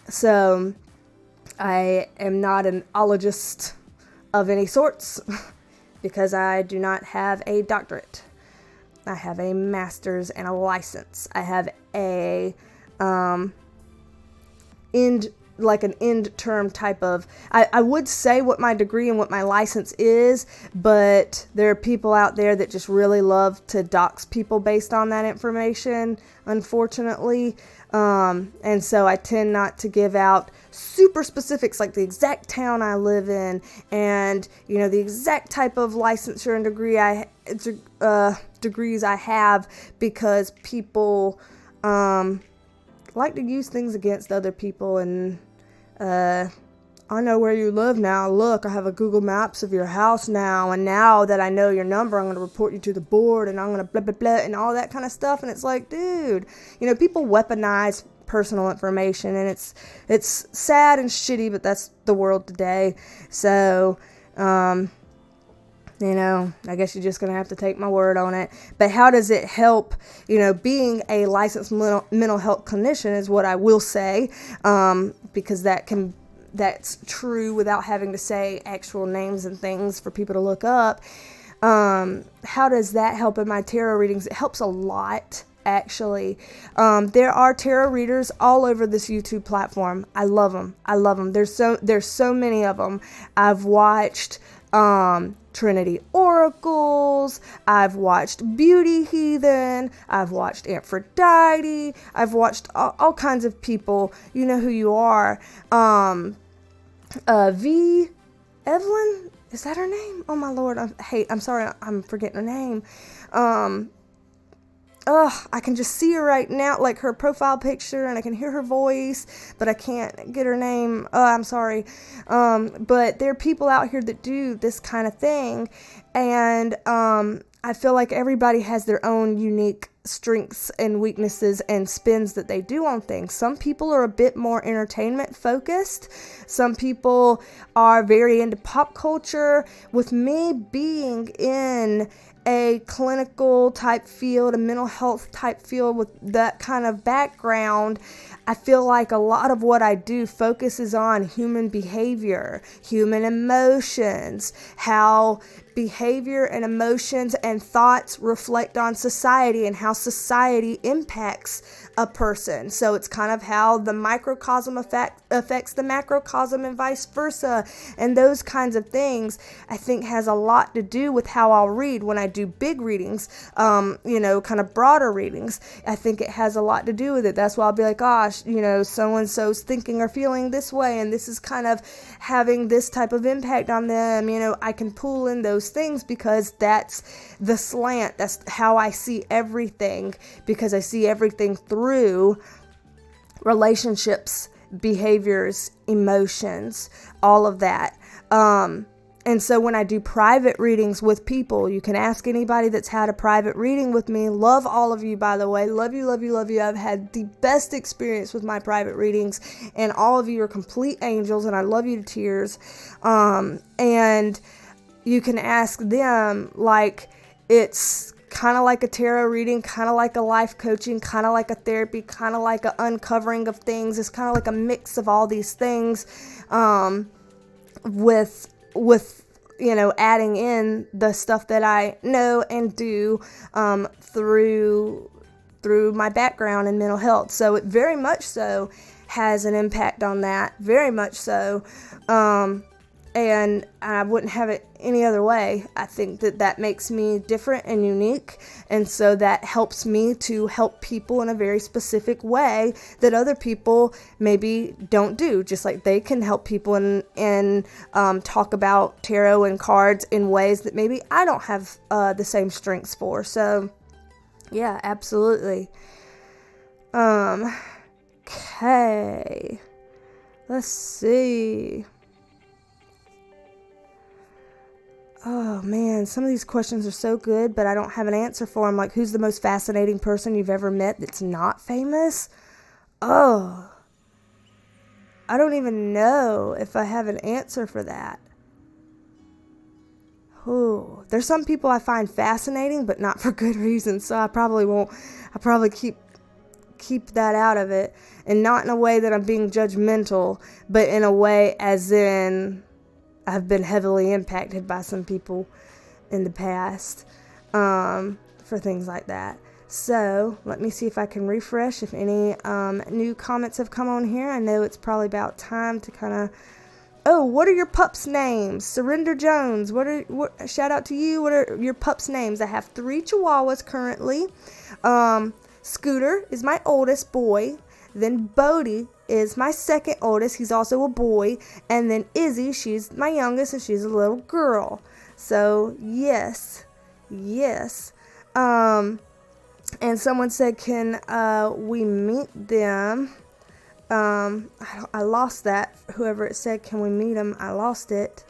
So I am not an ologist of any sorts because I do not have a doctorate. I have a master's and a license. I have a end term type of, I would say what my degree and what my license is, but there are people out there that just really love to dox people based on that information, unfortunately. And so I tend not to give out super specifics like the exact town I live in and, the exact type of licensure and degrees I have, because people like to use things against other people. And I know where you live now. Look, I have a Google Maps of your house now, and now that I know your number, I'm going to report you to the board, and I'm going to blah, blah, blah, and all that kind of stuff. And it's like, dude, people weaponize personal information, and it's sad and shitty, but that's the world today. So, I guess you're just going to have to take my word on it. But how does it help, being a licensed mental health clinician is what I will say, because that's true without having to say actual names and things for people to look up. How does that help in my tarot readings? It helps a lot, actually. There are tarot readers all over this YouTube platform. I love them. There's so many of them. I've watched Trinity Oracles, I've watched Beauty Heathen, I've watched Aphrodite, I've watched all kinds of people. You know who you are. V. Evelyn? Is that her name? Oh my Lord. I'm sorry. I'm forgetting her name. I can just see her right now, like her profile picture, and I can hear her voice, but I can't get her name. I'm sorry. But there are people out here that do this kind of thing, and I feel like everybody has their own unique strengths and weaknesses and spins that they do on things. Some people are a bit more entertainment focused. Some people are very into pop culture. With me being in a clinical type field, a mental health type field with that kind of background, I feel like a lot of what I do focuses on human behavior, human emotions, how behavior and emotions and thoughts reflect on society and how society impacts a person. So it's kind of how the microcosm affects the macrocosm and vice versa. And those kinds of things, I think, has a lot to do with how I'll read when I do big readings, kind of broader readings. I think it has a lot to do with it. That's why I'll be like, gosh, so-and-so's thinking or feeling this way, and this is kind of having this type of impact on them. I can pull in those things because that's the slant. That's how I see everything, because I see everything through relationships, behaviors, emotions, all of that. And so when I do private readings with people, you can ask anybody that's had a private reading with me. Love all of you, by the way. Love you, love you, love you. I've had the best experience with my private readings, and all of you are complete angels, and I love you to tears. And you can ask them, like, it's kind of like a tarot reading, kind of like a life coaching, kind of like a therapy, kind of like an uncovering of things. It's kind of like a mix of all these things, with adding in the stuff that I know and do through my background in mental health. So it very much so has an impact on that, very much so. And I wouldn't have it any other way. I think that makes me different and unique, and so that helps me to help people in a very specific way that other people maybe don't do. Just like they can help people and talk about tarot and cards in ways that maybe I don't have the same strengths for. So, yeah, absolutely. Okay. Let's see. Oh man, some of these questions are so good, but I don't have an answer for them. Like, who's the most fascinating person you've ever met that's not famous? Oh, I don't even know if I have an answer for that. Oh, there's some people I find fascinating, but not for good reasons. So I probably won't. I probably keep that out of it, and not in a way that I'm being judgmental, but in a way as in I've been heavily impacted by some people in the past for things like that. So let me see if I can refresh if any new comments have come on here. I know it's probably about time to kind of... Oh, what are your pups' names? Surrender Jones, shout out to you. What are your pups' names? I have 3 Chihuahuas currently. Scooter is my oldest boy. Then Bodie is my second oldest. He's also a boy. And then Izzy, she's my youngest, and she's a little girl. So, yes. And someone said, can we meet them? I lost that. Whoever it said, can we meet them? I lost it.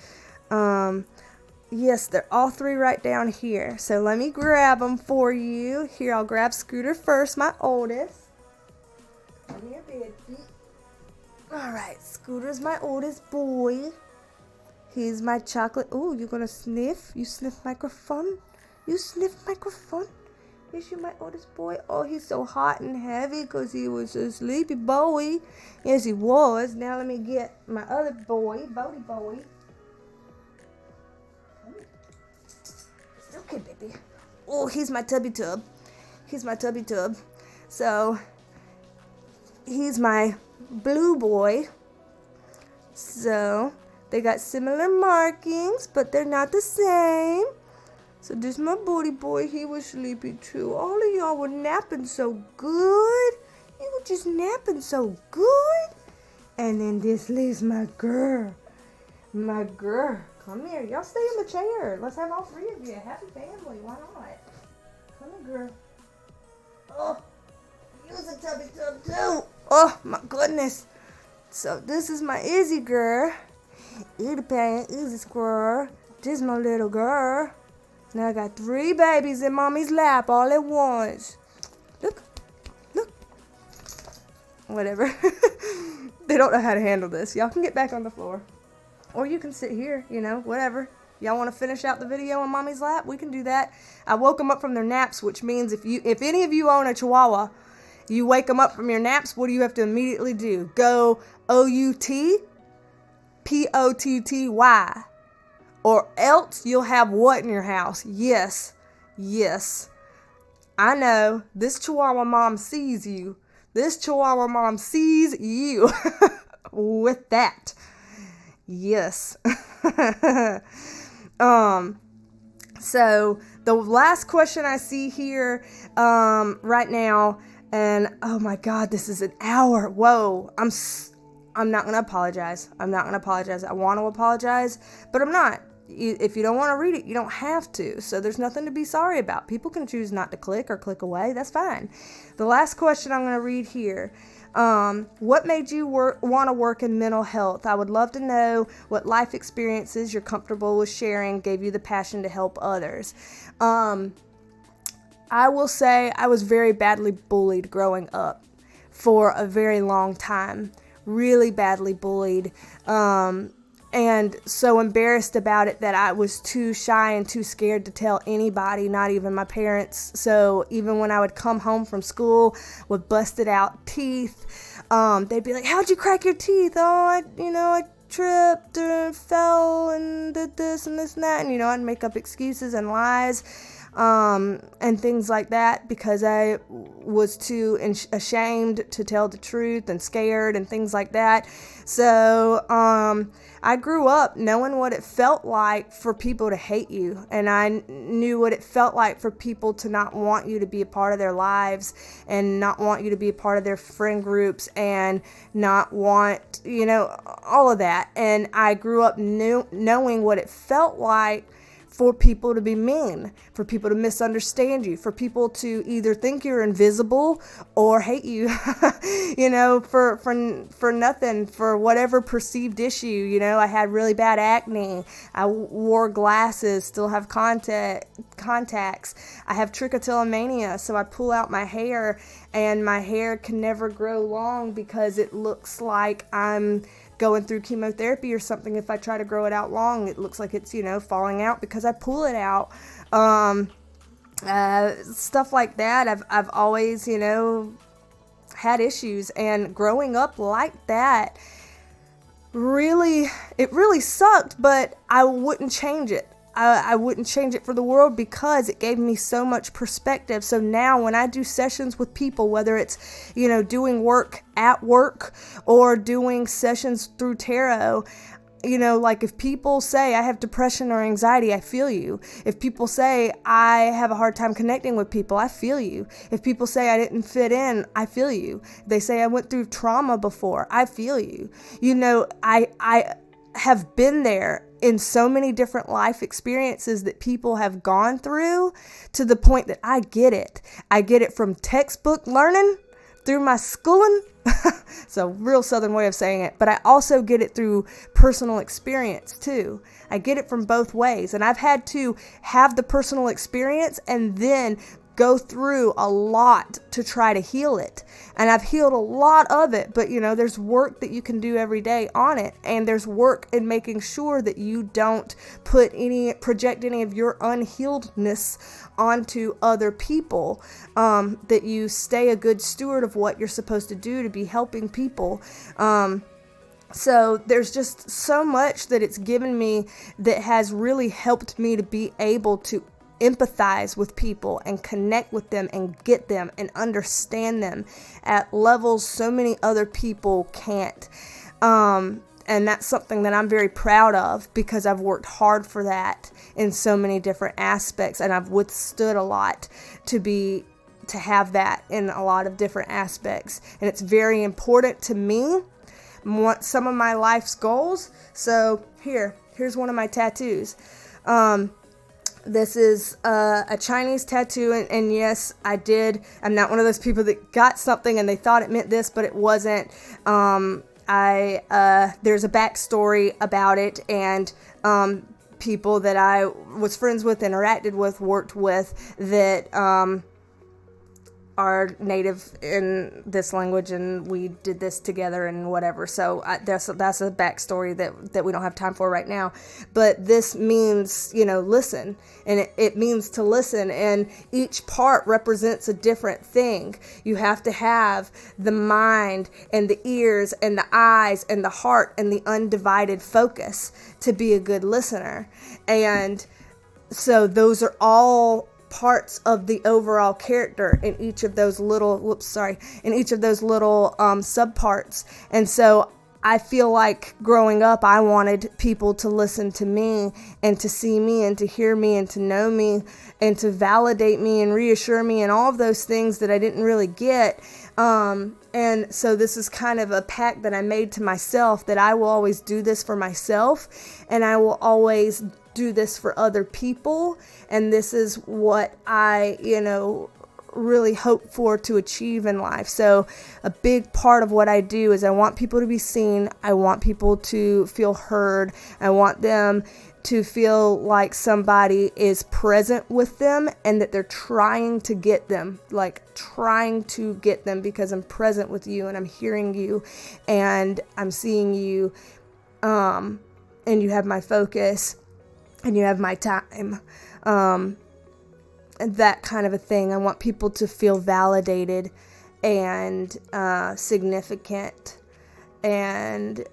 Yes, they're all 3 right down here. So let me grab them for you. Here, I'll grab Scooter first, my oldest. Come here, baby. Alright, Scooter's my oldest boy. He's my chocolate. Oh, you gonna sniff? You sniff microphone? You sniff microphone? Is you my oldest boy? Oh, he's so hot and heavy because he was a sleepy boy. Yes, he was. Now let me get my other boy, Bodie boy. Okay, baby. Oh, he's my tubby tub. He's my tubby tub. So, he's my blue boy. So, they got similar markings, but they're not the same. So this my booty boy, he was sleepy too. All of y'all were napping so good. You were just napping so good. And then this leaves my girl. My girl. Come here. Y'all stay in the chair. Let's have all three of you. Happy family. Why not? Come here, girl. Oh, use a tubby tub too. Oh, my goodness. So this is my Izzy girl. Izzy Pan, Izzy squirrel. This is my little girl. Now I got 3 babies in mommy's lap all at once. Look. Whatever. They don't know how to handle this. Y'all can get back on the floor. Or you can sit here, whatever. Y'all want to finish out the video on mommy's lap? We can do that. I woke them up from their naps, which means if any of you own a Chihuahua, you wake them up from your naps, what do you have to immediately do? Go OUT, POTTY. Or else you'll have what in your house? Yes. I know. This Chihuahua mom sees you. This Chihuahua mom sees you with that. Yes. So the last question I see here right now, and oh my God, this is an hour. Whoa. I'm not going to apologize. I want to apologize, but I'm not. If you don't want to read it, you don't have to. So there's nothing to be sorry about. People can choose not to click or click away. That's fine. The last question I'm going to read here. What made you want to work in mental health? I would love to know what life experiences you're comfortable with sharing gave you the passion to help others. I will say I was very badly bullied growing up for a very long time. Really badly bullied. And so embarrassed about it that I was too shy and too scared to tell anybody, not even my parents. So even when I would come home from school with busted out teeth, they'd be like, "How'd you crack your teeth?" "Oh, I tripped and fell and did this and this and that." And, I'd make up excuses and lies. And things like that because I was too ashamed to tell the truth and scared and things like that. So, I grew up knowing what it felt like for people to hate you, and I knew what it felt like for people to not want you to be a part of their lives and not want you to be a part of their friend groups and not want, all of that. And I grew up knowing what it felt like for people to be mean, for people to misunderstand you, for people to either think you're invisible or hate you, for nothing, for whatever perceived issue. I had really bad acne. I wore glasses, still have contacts. I have trichotillomania, so I pull out my hair, and my hair can never grow long because it looks like I'm going through chemotherapy or something. If I try to grow it out long, it looks like it's, falling out because I pull it out. Stuff like that. I've always, had issues, and growing up like that, it really sucked, but I wouldn't change it. I wouldn't change it for the world because it gave me so much perspective. So now when I do sessions with people, whether it's, doing work at work or doing sessions through tarot, like if people say I have depression or anxiety, I feel you. If people say I have a hard time connecting with people, I feel you. If people say I didn't fit in, I feel you. They say I went through trauma before, I feel you. I have been there in so many different life experiences that people have gone through to the point that I get it. I get it from textbook learning through my schooling. It's a real Southern way of saying it, but I also get it through personal experience too. I get it from both ways, and I've had to have the personal experience and then go through a lot to try to heal it. And I've healed a lot of it, but there's work that you can do every day on it. And there's work in making sure that you don't project any of your unhealedness onto other people, that you stay a good steward of what you're supposed to do to be helping people. So there's just so much that it's given me that has really helped me to be able to empathize with people and connect with them and get them and understand them at levels so many other people can't. And that's something that I'm very proud of, because I've worked hard for that in so many different aspects, and I've withstood a lot to have that in a lot of different aspects. And it's very important to me. Some of my life's goals. So here's one of my tattoos. This is a Chinese tattoo, and yes, I'm not one of those people that got something and they thought it meant this, but it wasn't. There's a backstory about it, and people that I was friends with, interacted with, worked with, that are native in this language, and we did this together and whatever. So that's a backstory that we don't have time for right now. But this means, listen, and it means to listen, and each part represents a different thing. You have to have the mind and the ears and the eyes and the heart and the undivided focus to be a good listener. And so those are all parts of the overall character in each of those little subparts. And so I feel like growing up, I wanted people to listen to me and to see me and to hear me and to know me and to validate me and reassure me and all of those things that I didn't really get. And so this is kind of a pact that I made to myself, that I will always do this for myself, and I will always do this for other people. And this is what I, really hope for to achieve in life. So a big part of what I do is I want people to be seen. I want people to feel heard. I want them to feel like somebody is present with them and that they're trying to get them, because I'm present with you and I'm hearing you and I'm seeing you, and you have my focus and you have my time. And that kind of a thing. I want people to feel validated and significant and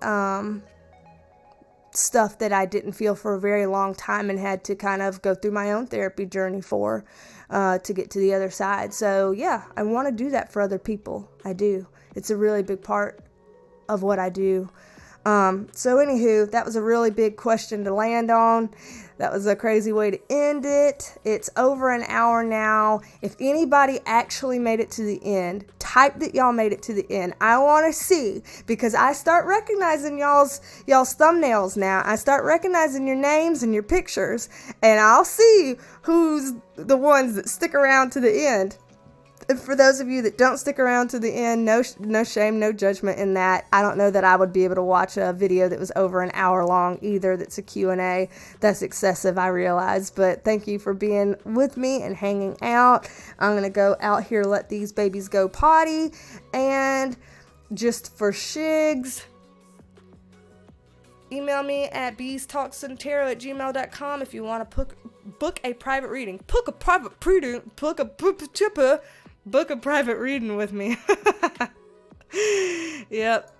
stuff that I didn't feel for a very long time and had to kind of go through my own therapy journey for to get to the other side. So yeah, I want to do that for other people. I do. It's a really big part of what I do. So anywho, that was a really big question to land on. That was a crazy way to end it. It's over an hour now. If anybody actually made it to the end, type that y'all made it to the end. I want to see, because I start recognizing y'all's thumbnails now. I start recognizing your names and your pictures, and I'll see who's the ones that stick around to the end. For those of you that don't stick around to the end, no shame, no judgment in that. I don't know that I would be able to watch a video that was over an hour long either, that's a Q&A. That's excessive, I realize, but thank you for being with me and hanging out. I'm going to go out here, let these babies go potty, and just for shigs, email me at beestalksandtarot@gmail.com if you want to book a private reading. Book a private reading with me. Yep.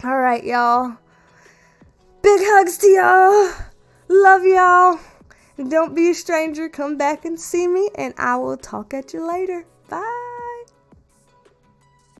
All right, y'all. Big hugs to y'all. Love y'all. And don't be a stranger. Come back and see me, and I will talk at you later. Bye.